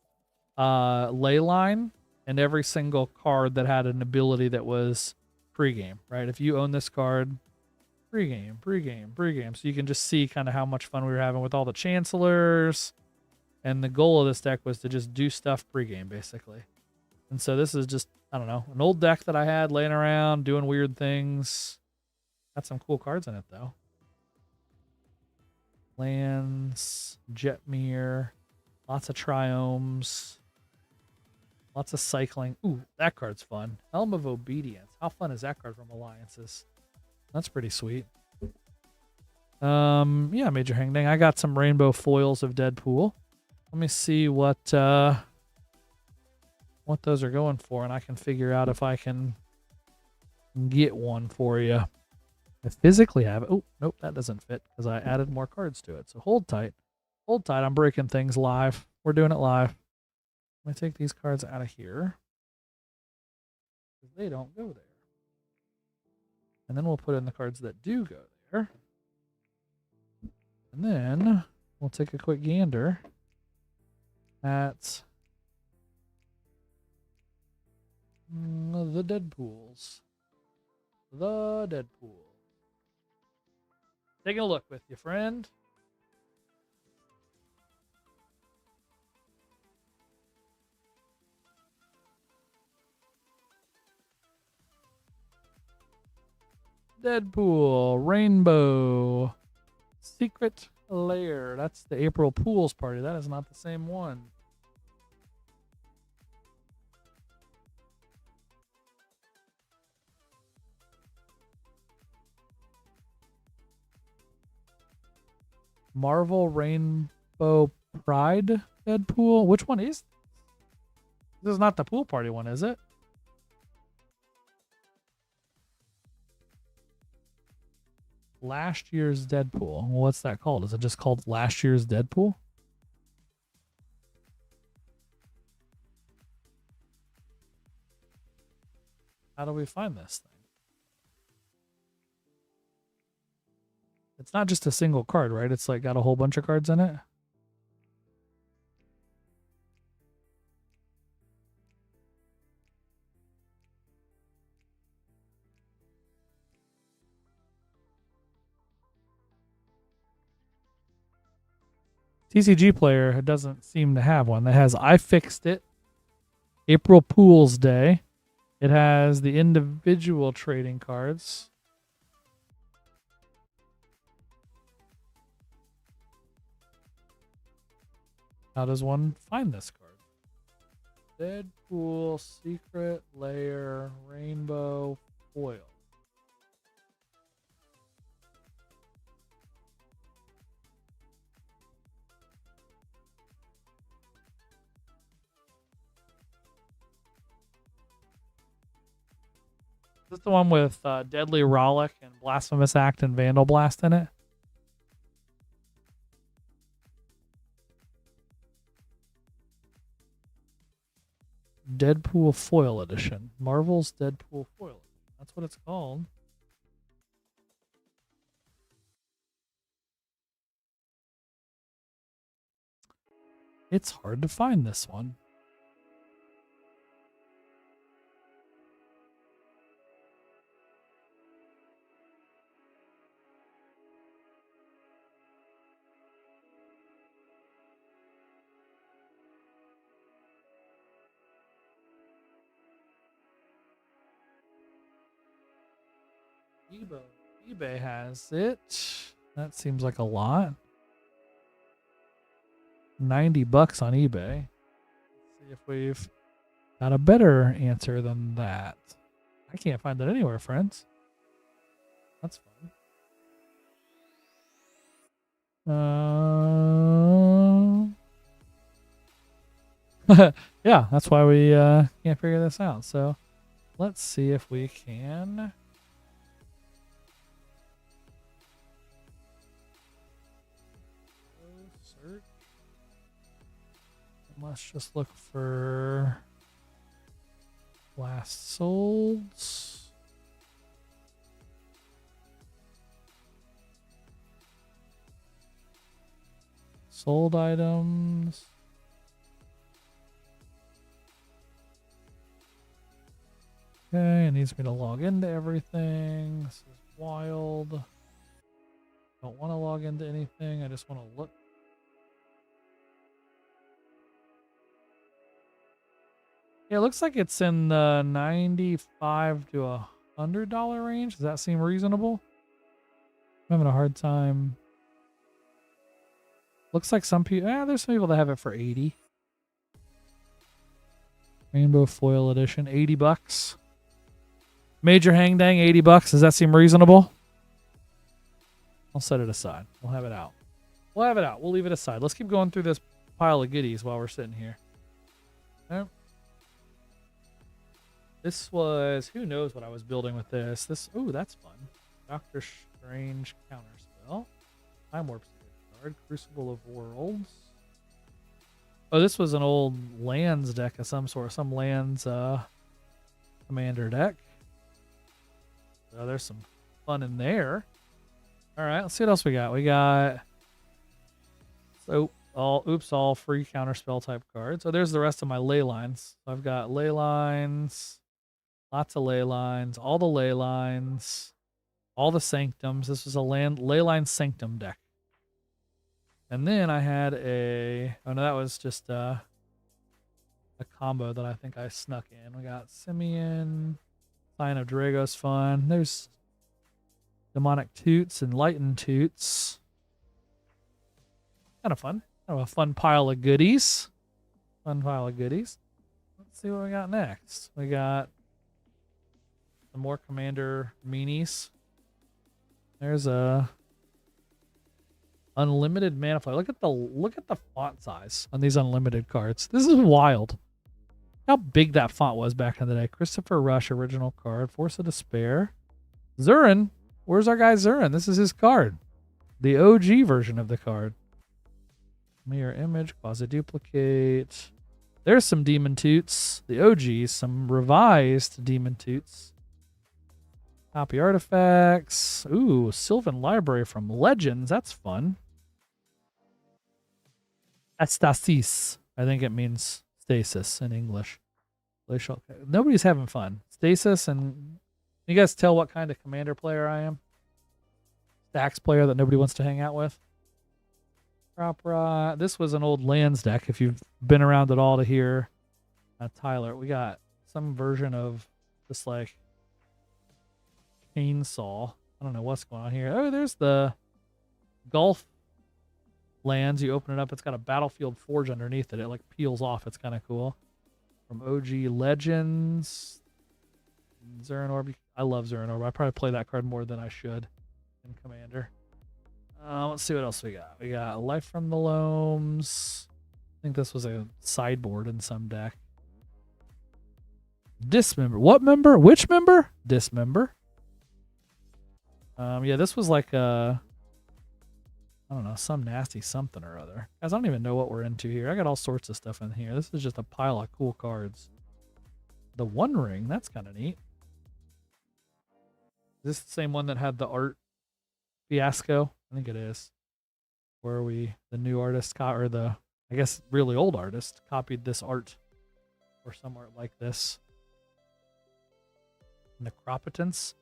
ley line and every single card that had an ability that was pregame, right? If you own this card, pregame. So you can just see kind of how much fun we were having with all the chancellors. And the goal of this deck was to just do stuff pregame, basically. And so this is just, I don't know, an old deck that I had laying around doing weird things. Got some cool cards in it, though. Lands, Jetmir, lots of Triomes. Lots of cycling. Ooh, that card's fun. Helm of Obedience. How fun is that card from Alliances? That's pretty sweet. Major Hangdang. I got some rainbow foils of Deadpool. Let me see what those are going for, and I can figure out if I can get one for you. I physically have it. Oh, nope, that doesn't fit because I added more cards to it. So hold tight. Hold tight. I'm breaking things live. We're doing it live. I'm going to take these cards out of here. Because they don't go there. And then we'll put in the cards that do go there. And then we'll take a quick gander at the Deadpools. The Deadpool. Taking a look with you, friend. Deadpool, Rainbow, Secret Lair. That's the April Pools party. That is not the same one. Marvel Rainbow Pride Deadpool. Which one is this? Is not the pool party one, is it? Last year's Deadpool. What's that called? Is it just called Last Year's Deadpool? How do we find this thing? It's not just a single card, right? It's like got a whole bunch of cards in it. TCG player doesn't seem to have one that has I Fixed It, April Pools Day. It has the individual trading cards. How does one find this card? Deadpool, Secret Lair, Rainbow, Foil. Is this the one with Deadly Rollick and Blasphemous Act and Vandal Blast in it? Deadpool Foil Edition. Marvel's Deadpool Foil. That's what it's called. It's hard to find this one. eBay has it. That seems like a lot. $90 on eBay. Let's see if we've got a better answer than that. I can't find it anywhere, friends. That's fun. Yeah, that's why we can't figure this out. So let's see if we can. Search. Let's just look for last sold. Sold items. Okay, it needs me to log into everything. This is wild. Don't want to log into anything. I just want to look. Yeah, it looks like it's in the $95 to $100 range. Does that seem reasonable? I'm having a hard time. Looks like some people. There's some people that have it for $80. Rainbow Foil Edition, $80. Major Hang Dang, $80. Does that seem reasonable? I'll set it aside. We'll have it out. We'll have it out. We'll leave it aside. Let's keep going through this pile of goodies while we're sitting here. Okay. This was, who knows what I was building with this. Oh, that's fun. Doctor Strange Counterspell. Time Warp card. Crucible of Worlds. Oh, this was an old lands deck of some sort. Some lands commander deck. So there's some fun in there. All right, let's see what else we got. We got all free counterspell type cards. So there's the rest of my ley lines. So I've got ley lines, Lots of ley lines, all the ley lines, all the sanctums. This was a ley line sanctum deck. And then I had oh no, that was just a combo that I think I snuck in. We got Simeon, Sign of Drago's fun. There's Demonic Toots and Lighten Toots. Kind of fun. Kind of a fun pile of goodies. Fun pile of goodies. Let's see what we got next. We got some more Commander minis. There's a unlimited mana flow. Look at the font size on these unlimited cards. This is wild. How big that font was back in the day. Christopher Rush original card. Force of Despair. Zurin. Where's our guy Zurin? This is his card. The OG version of the card. Mirror image. Quasi duplicate. There's some Demon Toots. The OGs. Some revised Demon Toots. Copy artifacts. Ooh, Sylvan Library from Legends. That's fun. Estasis. I think it means stasis in English. Nobody's having fun. Stasis, and you guys tell what kind of commander player I am? Stacks player that nobody wants to hang out with. This was an old lands deck. If you've been around at all to hear Tyler, we got some version of just like chainsaw. I don't know what's going on here. Oh, there's the Gulf lands. You open it up, it's got a Battlefield Forge underneath it. It like peels off. It's kind of cool. From OG Legends. Zurin Orb. I love Zurin Orb. I probably play that card more than I should in Commander. Let's see what else we got. We got Life from the Loams. I think this was a sideboard in some deck. Dismember. What member? Which member? Dismember. Yeah, this was like I don't know, some nasty something or other. Guys, I don't even know what we're into here. I got all sorts of stuff in here. This is just a pile of cool cards. The One Ring, that's kind of neat. Is this the same one that had the art fiasco? I think it is. Where the new artist, or the, I guess, really old artist, copied this art. Or some art like this. Necropotence.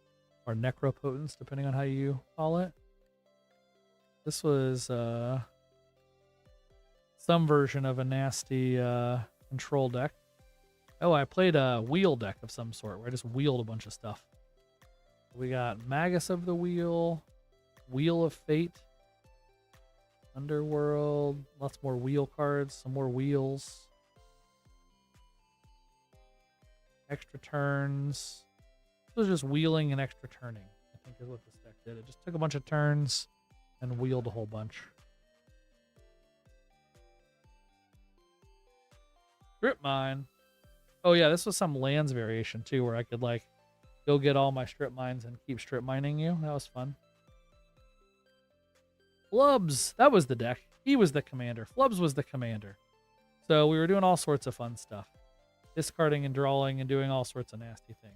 Or Necropotence, depending on how you call it. This was some version of a nasty control deck. Oh, I played a wheel deck of some sort where I just wheeled a bunch of stuff. We got Magus of the Wheel, Wheel of Fate, Underworld, lots more wheel cards, some more wheels. Extra turns. This was just wheeling and extra turning, I think is what this deck did. It just took a bunch of turns and wheeled a whole bunch. Strip mine. Oh yeah, this was some lands variation too, where I could like go get all my strip mines and keep strip mining you. That was fun. Flubs. That was the deck. He was the commander. Flubs was the commander. So we were doing all sorts of fun stuff. Discarding and drawing and doing all sorts of nasty things.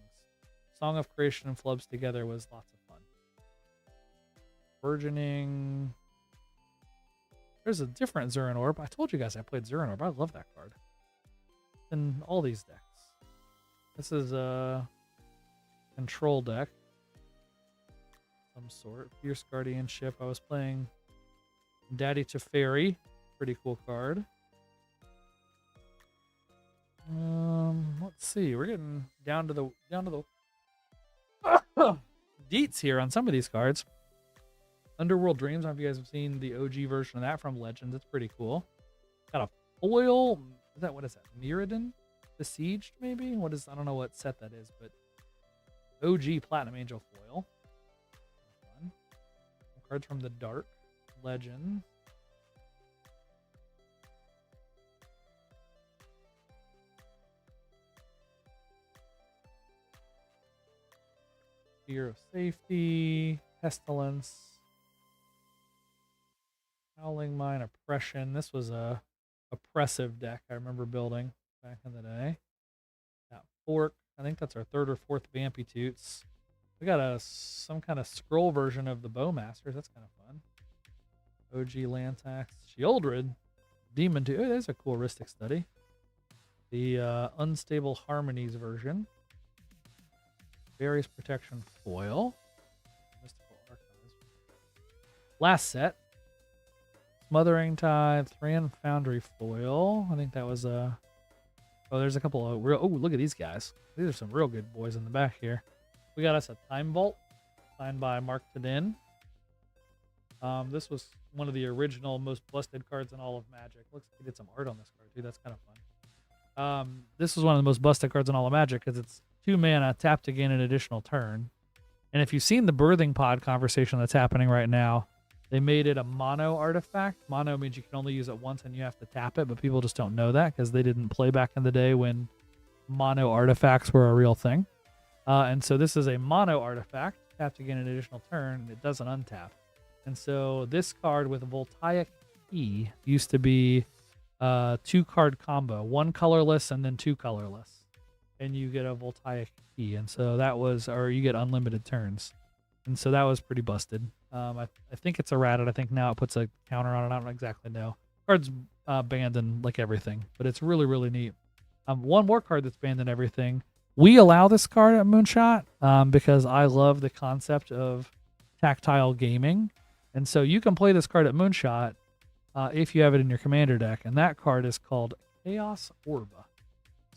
Song of Creation and Flubs together was lots of fun. Burgeoning. There's a different Zurin Orb. I told you guys I played Zurin Orb. I love that card. In all these decks. This is a control deck. Some sort. Fierce Guardianship. I was playing Daddy Teferi. Pretty cool card. Let's see. We're getting down to the deets here on some of these cards. Underworld Dreams. I don't know if you guys have seen the OG version of that from Legends. It's pretty cool. Got a foil. What is that? Mirrodin? Besieged, maybe? I don't know what set that is, but OG Platinum Angel foil. Fun. Some cards from the Dark Legend. Fear of Safety, Pestilence, Howling Mine, Oppression. This was a oppressive deck I remember building back in the day. Got Fork. I think that's our third or fourth Vampy Toots. We got some kind of scroll version of the Bowmasters. That's kind of fun. OG Lantax, Shieldred, Demon Tooth. Oh, there's a cool heuristic study. The Unstable Harmonies version. Various protection foil. Mystical archives. Last set. Smothering Tide, Thran Foundry foil. I think that was a. Oh, there's a couple of real. Oh, look at these guys. These are some real good boys in the back here. We got us a Time Vault, signed by Mark Tadin. This was one of the original most busted cards in all of Magic. Looks like he did some art on this card too. That's kind of fun. This was one of the most busted cards in all of Magic because it's 2 mana, tap to gain an additional turn. And if you've seen the birthing pod conversation that's happening right now, they made it a mono artifact. Mono means you can only use it once and you have to tap it, but people just don't know that because they didn't play back in the day when mono artifacts were a real thing. And so this is a mono artifact. Tap to gain an additional turn. It doesn't untap. And so this card with a Voltaic Key used to be a 2-card combo. 1 colorless and then 2 colorless. And you get a Voltaic Key. And so that was, or you get unlimited turns. And so that was pretty busted. I think it's errated. I think now it puts a counter on it. I don't exactly know. Card's banned in like everything, but it's really, really neat. One more card that's banned in everything. We allow this card at Moonshot because I love the concept of tactile gaming. And so you can play this card at Moonshot if you have it in your commander deck. And that card is called Chaos Orb.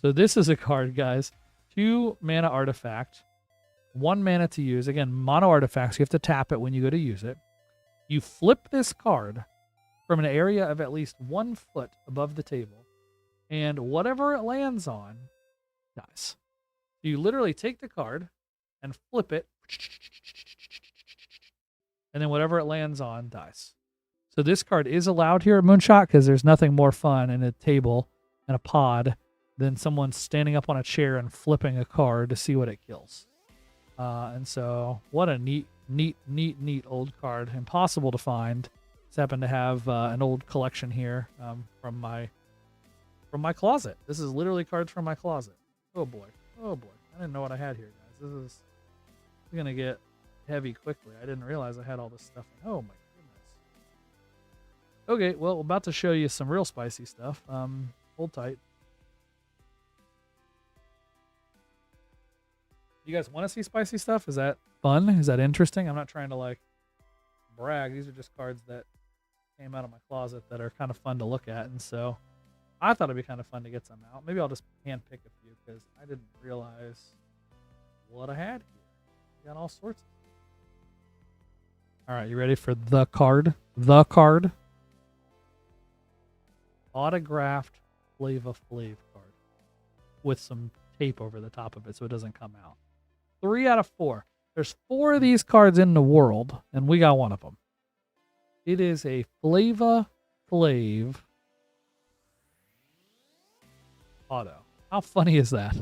So this is a card, guys. 2 mana artifact. 1 mana to use. Again, mono artifacts. You have to tap it when you go to use it. You flip this card from an area of at least 1 foot above the table. And whatever it lands on dies. You literally take the card and flip it. And then whatever it lands on dies. So this card is allowed here at Moonshot because there's nothing more fun in a table and a pod than someone standing up on a chair and flipping a card to see what it kills. And so what a neat old card. Impossible to find. Just happen to have an old collection here from my closet. This is literally cards from my closet. Oh boy. Oh boy. I didn't know what I had here, guys. This is going to get heavy quickly. I didn't realize I had all this stuff. Oh my goodness. Okay, well, I'm about to show you some real spicy stuff. Hold tight. You guys want to see spicy stuff? Is that fun? Is that interesting? I'm not trying to like brag. These are just cards that came out of my closet that are kind of fun to look at. And so I thought it'd be kind of fun to get some out. Maybe I'll just hand pick a few because I didn't realize what I had here. We got all sorts of stuff. All right, you ready for the card? The card. Autographed Flava Flav card with some tape over the top of it so it doesn't come out. 3 out of 4. There's 4 of these cards in the world, and we got one of them. It is a Flava Flav auto. How funny is that?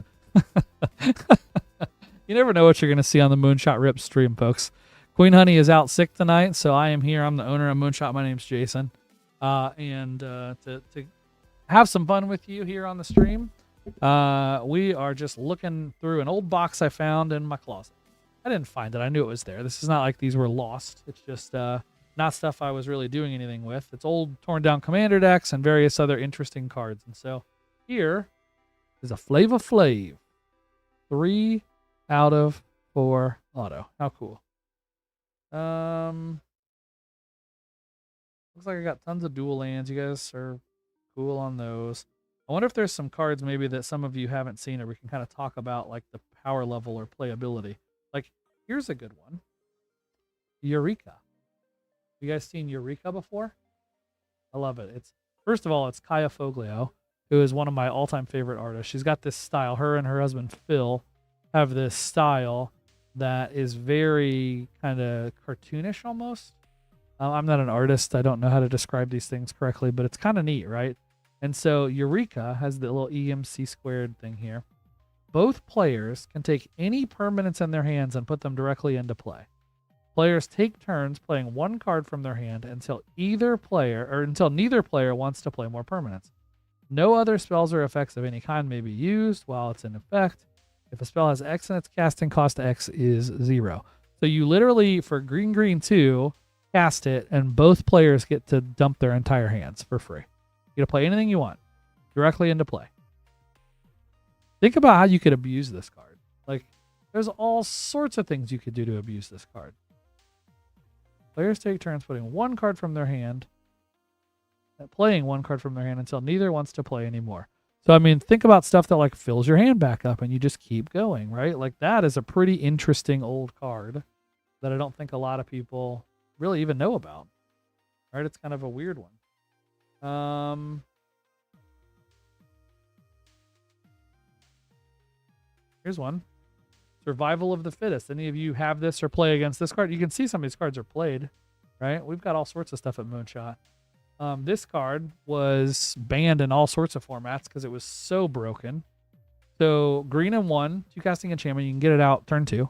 You never know what you're going to see on the Moonshot Rip stream, folks. Queen Honey is out sick tonight, so I am here. I'm the owner of Moonshot. My name's Jayson. And to have some fun with you here on the stream, we are just looking through an old box I found in my closet. I didn't find it. I knew it was there. This is not like these were lost. It's just not stuff I was really doing anything with. It's old torn down commander decks and various other interesting cards. And so here is a Flava Flav. 3 out of 4 auto. How cool. Looks like I got tons of dual lands. You guys are cool on those. I wonder if there's some cards maybe that some of you haven't seen or we can kind of talk about like the power level or playability. Like, here's a good one. Eureka. You guys seen Eureka before? I love it. It's first of all, it's Kaya Foglio, who is one of my all-time favorite artists. She's got this style. Her and her husband Phil have this style that is very kind of cartoonish almost. I'm not an artist. I don't know how to describe these things correctly, but it's kind of neat, right? And so Eureka has the little EMC squared thing here. Both players can take any permanents in their hands and put them directly into play. Players take turns playing 1 card from their hand until neither player wants to play more permanents. No other spells or effects of any kind may be used while it's in effect. If a spell has X and its casting cost X is 0. So you literally, for green 2, cast it, and both players get to dump their entire hands for free. You get to play anything you want directly into play. Think about how you could abuse this card. Like, There's all sorts of things you could do to abuse this card. Players take turns putting one card from their hand, playing one card from their hand until neither wants to play anymore. So, I mean, think about stuff that like fills your hand back up and you just keep going, right? Like that is a pretty interesting old card that I don't think a lot of people really even know about, right? It's kind of a weird one. Here's one. Survival of the fittest. Any of you have this or play against this card? You can see some of these cards are played, right? We've got all sorts of stuff at Moonshot. This card was banned in all sorts of formats because it was so broken. So green and 1, 2 casting enchantment. You can get it out turn 2.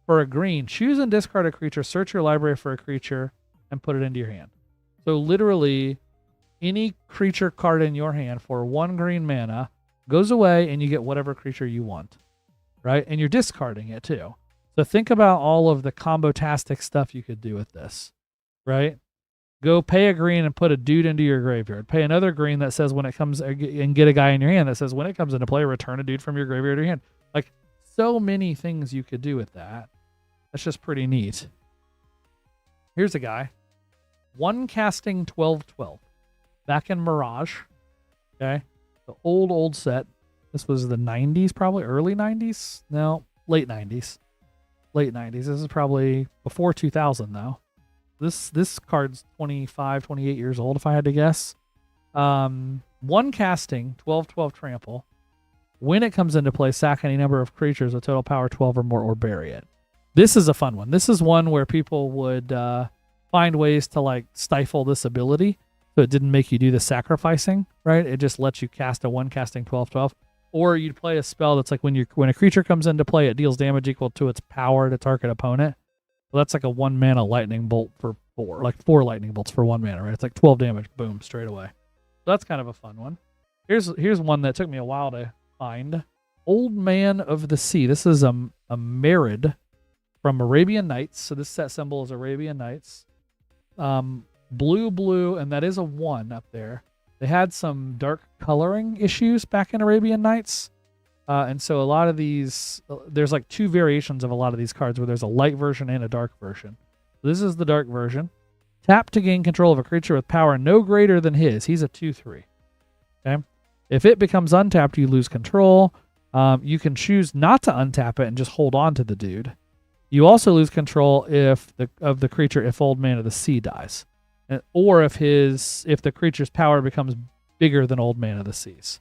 For a green, choose and discard a creature. Search your library for a creature and put it into your hand. So literally, any creature card in your hand for 1 green mana goes away and you get whatever creature you want, right? And you're discarding it too. So think about all of the combo-tastic stuff you could do with this, right? Go pay a green and put a dude into your graveyard. Pay another green that says when it comes, and get a guy in your hand that says when it comes into play, return a dude from your graveyard to your hand. Like so many things you could do with that. That's just pretty neat. Here's a guy. 1 casting 12/12. Back in Mirage. Okay. The old set. This was the 90s, probably early 90s. No, late 90s. Late 90s. This is probably before 2000 though. This card's 25, 28 years old if I had to guess. 1 casting 12/12 trample. When it comes into play, sack any number of creatures with total power 12 or more or bury it. This is a fun one. This is one where people would find ways to like stifle this ability so it didn't make you do the sacrificing, right? It just lets you cast a 1 casting 12/12. Or you'd play a spell that's like when a creature comes into play, it deals damage equal to its power to target opponent. Well, that's like a 1 mana lightning bolt for 4, like 4 lightning bolts for 1 mana, right? It's like 12 damage, boom, straight away. So that's kind of a fun one. Here's one that took me a while to find. Old Man of the Sea. This is a Merid from Arabian Nights. So this set symbol is Arabian Nights. Blue, and that is a 1 up there. They had some dark coloring issues back in Arabian Nights. And so a lot of these, there's like 2 variations of a lot of these cards where there's a light version and a dark version. This is the dark version. Tap to gain control of a creature with power no greater than his. He's a 2/3. Okay. If it becomes untapped, you lose control. You can choose not to untap it and just hold on to the dude. You also lose control of the creature if Old Man of the Sea dies, or if the creature's power becomes bigger than Old Man of the Seas.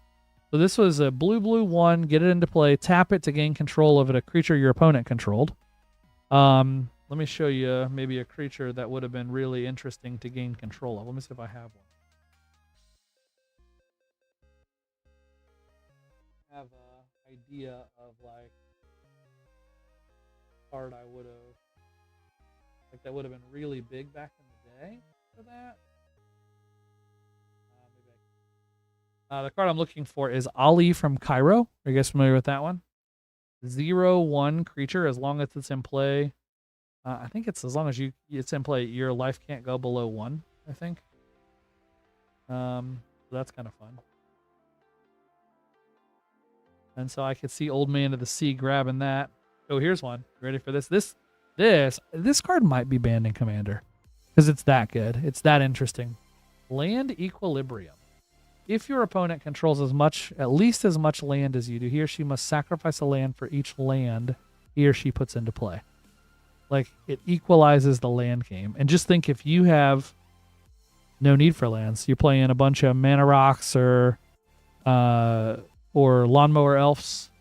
So this was a blue 1. Get it into play. Tap it to gain control of a creature your opponent controlled. Let me show you maybe a creature that would have been really interesting to gain control of. Let me see if I have one. I have an idea of like card I would have like that would have been really big back in the day for that. The card I'm looking for is Ali from Cairo. Are you guys familiar with that one? 0/1 creature. As long as it's in play, I think it's as long as it's in play, your life can't go below 1. I think. So that's kind of fun. And so I could see Old Man of the Sea grabbing that. Oh, here's one. Ready for this? This card might be banned in Commander because it's that good. It's that interesting. Land Equilibrium. If your opponent controls at least as much land as you do, he or she must sacrifice a land for each land he or she puts into play. Like, it equalizes the land game. And just think if you have no need for lands, you're playing a bunch of mana rocks or lawnmower elves,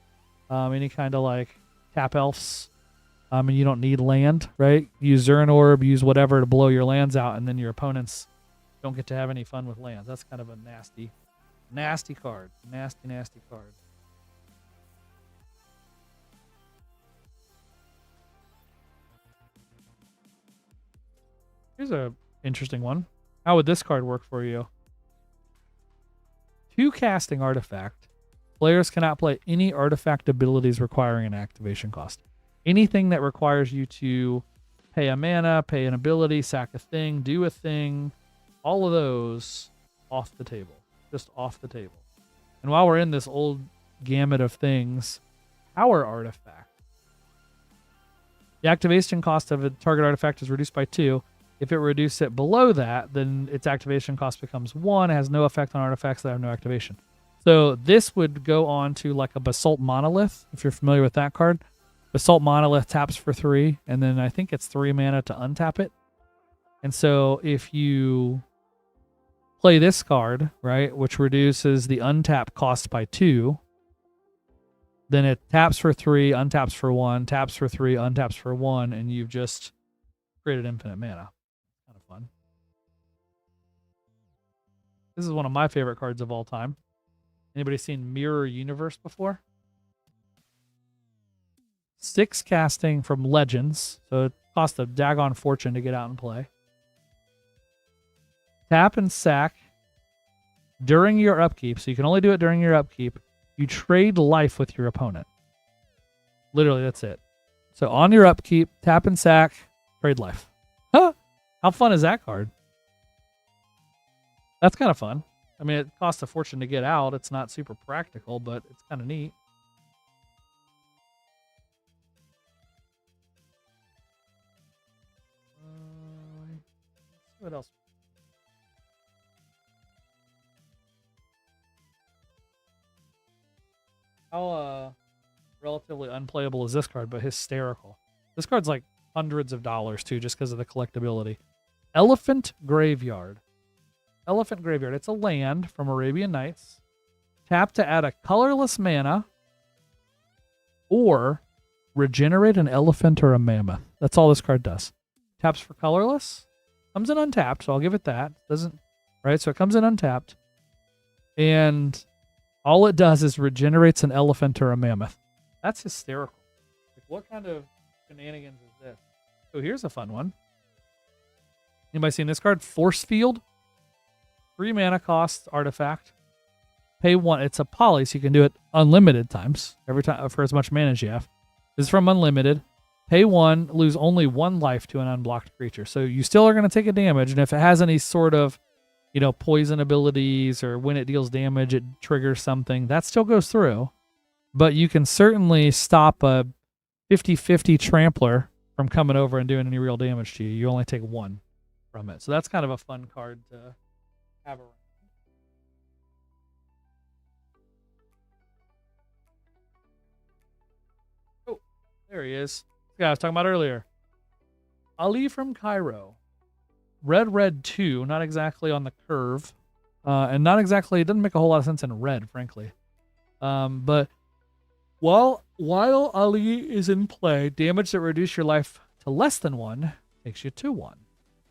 any kind of like tap elves, and you don't need land, right? Use Zurin Orb, use whatever to blow your lands out, and then your opponents don't get to have any fun with lands. That's kind of a nasty card. Nasty card. Here's a interesting one. How would this card work for you? 2 casting artifact. Players cannot play any artifact abilities requiring an activation cost. Anything that requires you to pay a mana, pay an ability, sack a thing, do a thing, all of those off the table. Just off the table. And while we're in this old gamut of things, Power Artifact. The activation cost of a target artifact is reduced by 2. If it reduces it below that, then its activation cost becomes 1. It has no effect on artifacts that have no activation. So this would go on to like a Basalt Monolith, if you're familiar with that card. Basalt Monolith taps for 3, and then I think it's 3 mana to untap it. And so if you play this card, right, which reduces the untap cost by 2, then it taps for 3, untaps for 1, taps for 3, untaps for 1, and you've just created infinite mana. Kind of fun. This is one of my favorite cards of all time. Anybody seen Mirror Universe before? 6 casting from Legends, so it costs a daggone fortune to get out and play. Tap and sack during your upkeep, so you can only do it during your upkeep. You trade life with your opponent. Literally, that's it. So on your upkeep, tap and sack, trade life. Huh? How fun is that card? That's kind of fun. I mean, it costs a fortune to get out. It's not super practical, but it's kind of neat. What else? How relatively unplayable is this card, but hysterical. This card's like hundreds of dollars too, just because of the collectability. Elephant Graveyard. Elephant Graveyard. It's a land from Arabian Nights. Tap to add a colorless mana or regenerate an elephant or a mammoth. That's all this card does. Taps for colorless. Comes in untapped, so I'll give it that. Doesn't, right? So it comes in untapped. And all it does is regenerates an elephant or a mammoth. That's hysterical. Like, what kind of shenanigans is this? Oh, here's a fun one. Anybody seen this card? Force Field. 3 mana cost artifact. Pay 1. It's a poly, so you can do it unlimited times. Every time for as much mana as you have. This is from unlimited. Pay 1, lose only 1 life to an unblocked creature. So you still are going to take a damage, and if it has any sort of, you know, poison abilities or when it deals damage, it triggers something, that still goes through. But you can certainly stop a 50-50 trampler from coming over and doing any real damage to you. You only take 1 from it. So that's kind of a fun card to have around. Oh, there he is. The guy I was talking about earlier. Ali from Cairo. Red 2, not exactly on the curve. And not exactly, it doesn't make a whole lot of sense in red, frankly. But while Ali is in play, damage that reduces your life to less than 1 takes you to 1.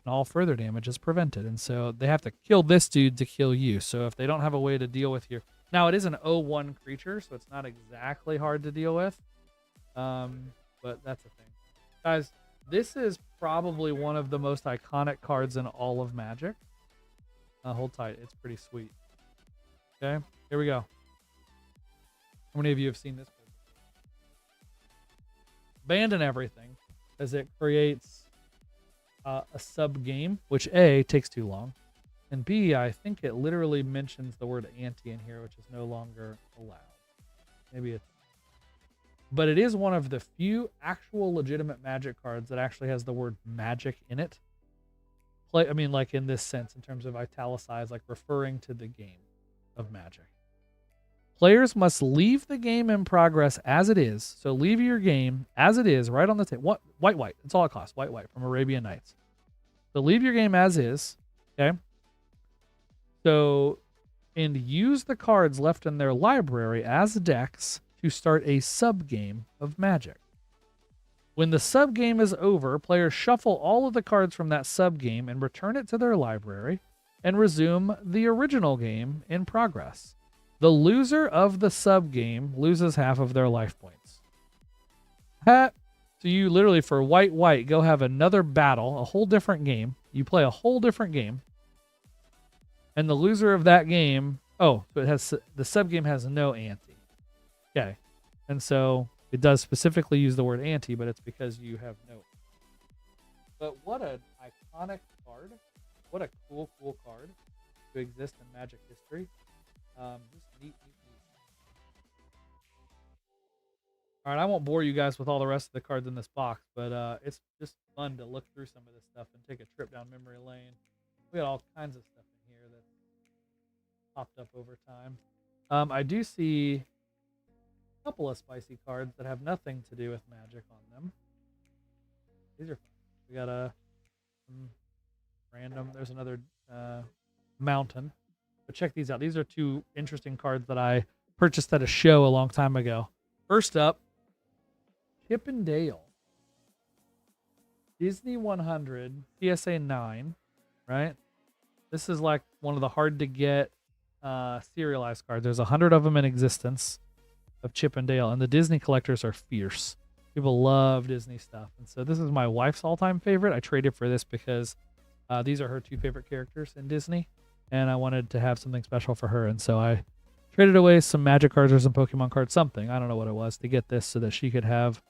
And all further damage is prevented. And so they have to kill this dude to kill you. So if they don't have a way to deal with your... Now, it is an 0-1 creature, so it's not exactly hard to deal with. But that's the thing. Guys, this is probably one of the most iconic cards in all of Magic. Hold tight. It's pretty sweet. Okay, here we go. How many of you have seen this card? Abandon everything, as it creates a sub-game, which A, takes too long, and B, I think it literally mentions the word anti in here, which is no longer allowed. Maybe it's... But it is one of the few actual legitimate Magic cards that actually has the word magic in it. I mean, like in this sense, in terms of italicized, like referring to the game of Magic. Players must leave the game in progress as it is. So leave your game as it is, right on the table. White. That's all it costs. White from Arabian Nights. So leave your game as is. Okay. So, and use the cards left in their library as decks to start a sub-game of Magic. When the sub-game is over, players shuffle all of the cards from that sub-game and return it to their library and resume the original game in progress. The loser of the sub-game loses half of their life points. So you literally, for white, go have another battle, a whole different game. You play a whole different game. And the loser of that game... Oh, so it has the sub-game has no ante. Okay, and so it does specifically use the word anti, but it's because you have no. But what an iconic card! What a cool card to exist in Magic history. Just neat. All right, I won't bore bore you guys with all the rest of the cards in this box, but it's just fun to look through some of this stuff and take a trip down memory lane. We got all kinds of stuff in here that popped up over time. I do see a couple of spicy cards that have nothing to do with magic on them. These are fun. We got a random. There's another mountain. But check these out. These are two interesting cards that I purchased at a show a long time ago. First up, Chip and Dale. Disney 100, PSA 9, right? This is like one of the hard to get serialized cards. There's 100 of them in existence of Chip and Dale, and the Disney collectors are fierce. People love Disney stuff. And so this is my wife's all-time favorite. I traded for this because these are her two favorite characters in Disney, and I wanted to have something special for her. And so I traded away some Magic cards or some Pokemon cards, something. I don't know what it was, to get this so that she could have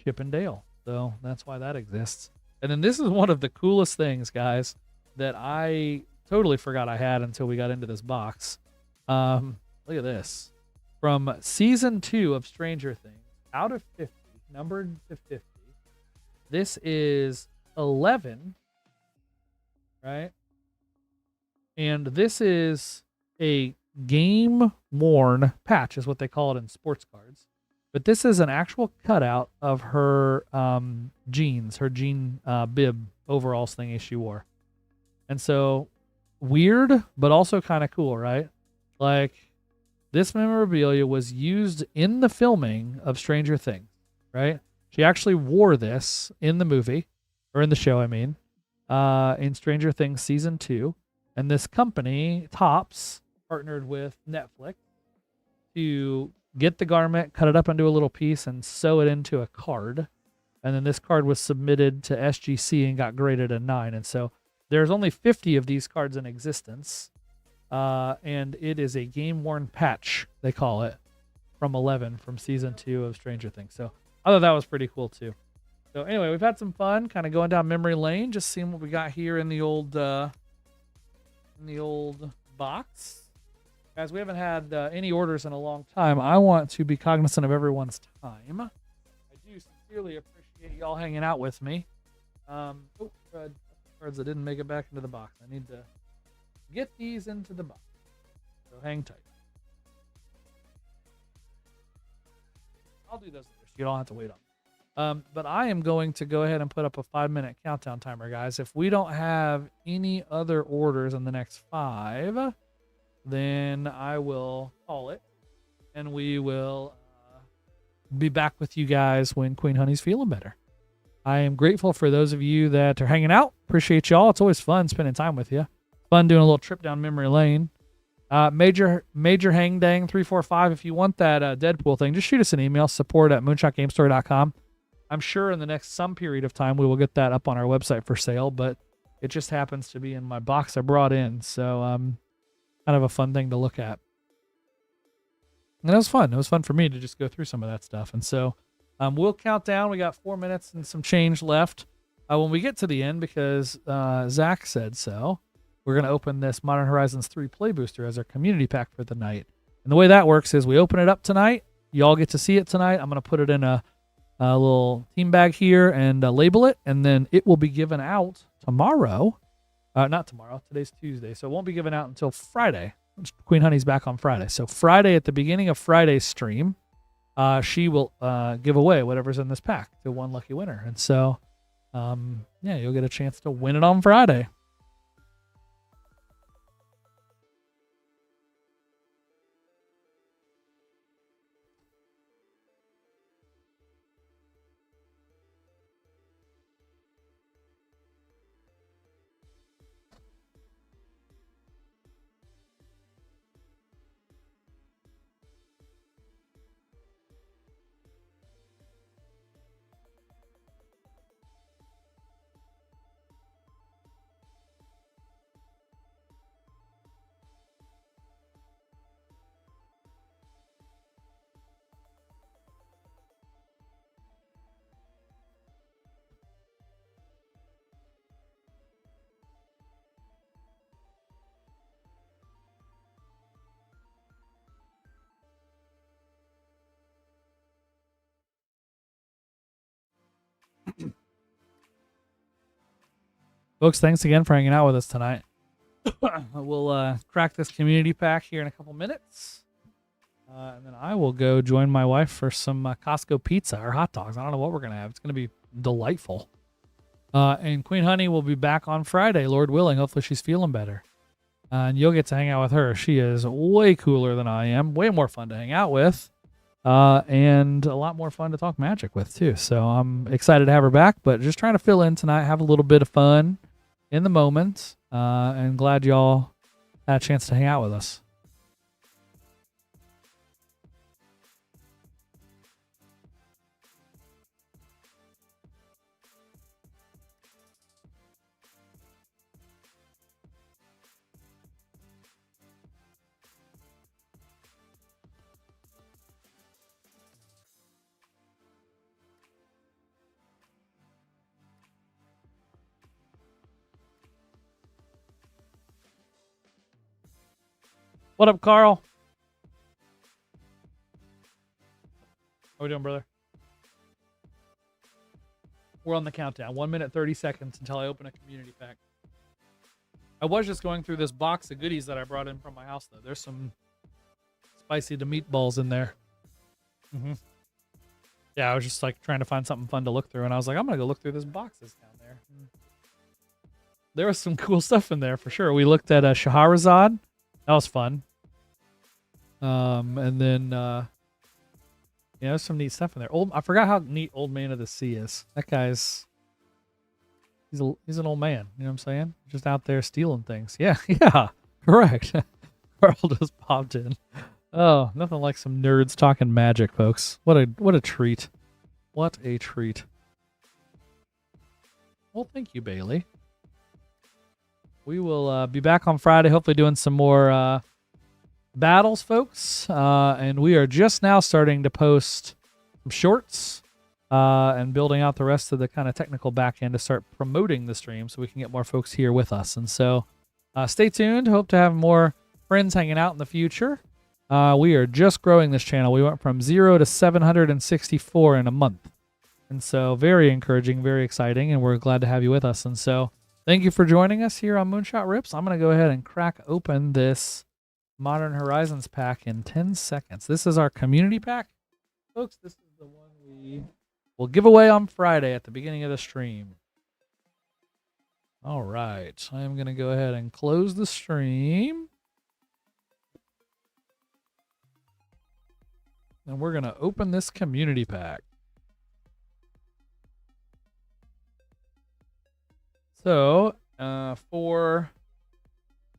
Chip and Dale. So that's why that exists. And then this is one of the coolest things, guys, that I totally forgot I had until we got into this box. Look at this. From season 2 of Stranger Things, out of 50, numbered to 50. This is 11, right? And this is a game-worn patch, is what they call it in sports cards. But this is an actual cutout of her jeans, her jean bib overalls thingy she wore. And so, weird, but also kind of cool, right? Like, this memorabilia was used in the filming of Stranger Things, right? She actually wore this in the movie, or in the show, I mean, in Stranger Things Season 2. And this company, Topps, partnered with Netflix to get the garment, cut it up into a little piece, and sew it into a card. And then this card was submitted to SGC and got graded a 9. And so there's only 50 of these cards in existence. And it is a game-worn patch, they call it, from 11, from Season 2 of Stranger Things. So I thought that was pretty cool, too. So anyway, we've had some fun kind of going down memory lane, just seeing what we got here in the old box. Guys, we haven't had any orders in a long time. I want to be cognizant of everyone's time. I do sincerely appreciate y'all hanging out with me. Cards that didn't make it back into the box. I need to get these into the box. So hang tight. I'll do those later, so you don't have to wait on. But I am going to go ahead and put up a 5-minute countdown timer, guys. If we don't have any other orders in the next 5, then I will call it, and we will be back with you guys when Queen Honey's feeling better. I am grateful for those of you that are hanging out. Appreciate y'all. It's always fun spending time with you. Fun doing a little trip down memory lane. Major Hang Dang 345. If you want that Deadpool thing, just shoot us an email, support@moonshotgamestore.com. I'm sure in the next some period of time we will get that up on our website for sale, but it just happens to be in my box I brought in, so kind of a fun thing to look at. And it was fun. It was fun for me to just go through some of that stuff. And so we'll count down. We got 4 minutes and some change left. When we get to the end, because Zach said so, we're going to open this Modern Horizons 3 Play Booster as our community pack for the night. And the way that works is we open it up tonight. Y'all get to see it tonight. I'm going to put it in a little team bag here and label it. And then it will be given out tomorrow. Not tomorrow. Today's Tuesday. So it won't be given out until Friday. Queen Honey's back on Friday. So Friday, at the beginning of Friday's stream, she will give away whatever's in this pack to one lucky winner. And so, yeah, you'll get a chance to win it on Friday. Folks, thanks again for hanging out with us tonight. We'll crack this community pack here in a couple minutes. And then I will go join my wife for some Costco pizza or hot dogs. I don't know what we're going to have. It's going to be delightful. And Queen Honey will be back on Friday, Lord willing. Hopefully she's feeling better. And you'll get to hang out with her. She is way cooler than I am. Way more fun to hang out with. And a lot more fun to talk magic with, too. So I'm excited to have her back. But just trying to fill in tonight, have a little bit of fun in the moment. And glad y'all had a chance to hang out with us. What up, Carl? How we doing, brother? We're on the countdown. 1 minute, 30 seconds until I open a community pack. I was just going through this box of goodies that I brought in from my house, though. There's some spicy to meatballs in there. Yeah, I was just like trying to find something fun to look through, and I was like, I'm going to go look through this boxes down there. There was some cool stuff in there for sure. We looked at Shahrazad. That was fun. And then, there's some neat stuff in there. I forgot how neat Old Man of the Sea is. That guy's, he's an old man. You know what I'm saying? Just out there stealing things. Yeah, correct. Carl just popped in. Oh, nothing like some nerds talking magic, folks. What a treat. What a treat. Well, thank you, Bailey. We will be back on Friday, hopefully doing some more battles, folks. And we are just now starting to post some shorts and building out the rest of the kind of technical back end to start promoting the stream so we can get more folks here with us. And so stay tuned. Hope to have more friends hanging out in the future. We are just growing this channel. We went from 0 to 764 in a month. And so very encouraging, very exciting, and we're glad to have you with us. And so thank you for joining us here on Moonshot Rips. I'm going to go ahead and crack open this Modern Horizons pack in 10 seconds. This is our community pack. Folks, this is the one we will give away on Friday at the beginning of the stream. All right. I'm going to go ahead and close the stream. And we're going to open this community pack. So, for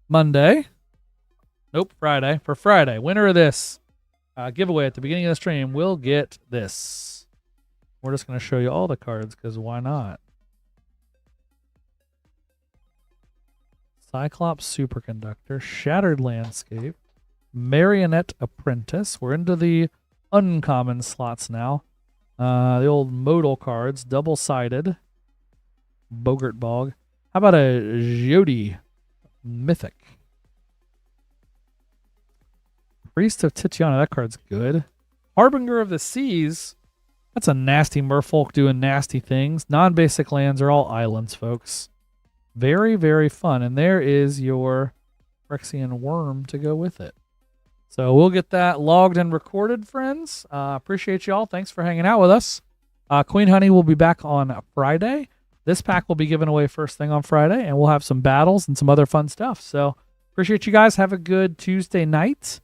Monday, Friday. For Friday, winner of this giveaway at the beginning of the stream will get this. We're just going to show you all the cards because why not? Cyclops Superconductor, Shattered Landscape, Marionette Apprentice. We're into the uncommon slots now. The old modal cards, double-sided. Bogart Bog. How about a Jody Mythic? Priest of Titiana. That card's good. Harbinger of the Seas. That's a nasty merfolk doing nasty things. Non-basic lands are all islands, folks. Very, very fun. And there is your Phyrexian Worm to go with it. So we'll get that logged and recorded, friends. Appreciate y'all. Thanks for hanging out with us. Queen Honey will be back on Friday. This pack will be given away first thing on Friday, and we'll have some battles and some other fun stuff. So appreciate you guys. Have a good Tuesday night.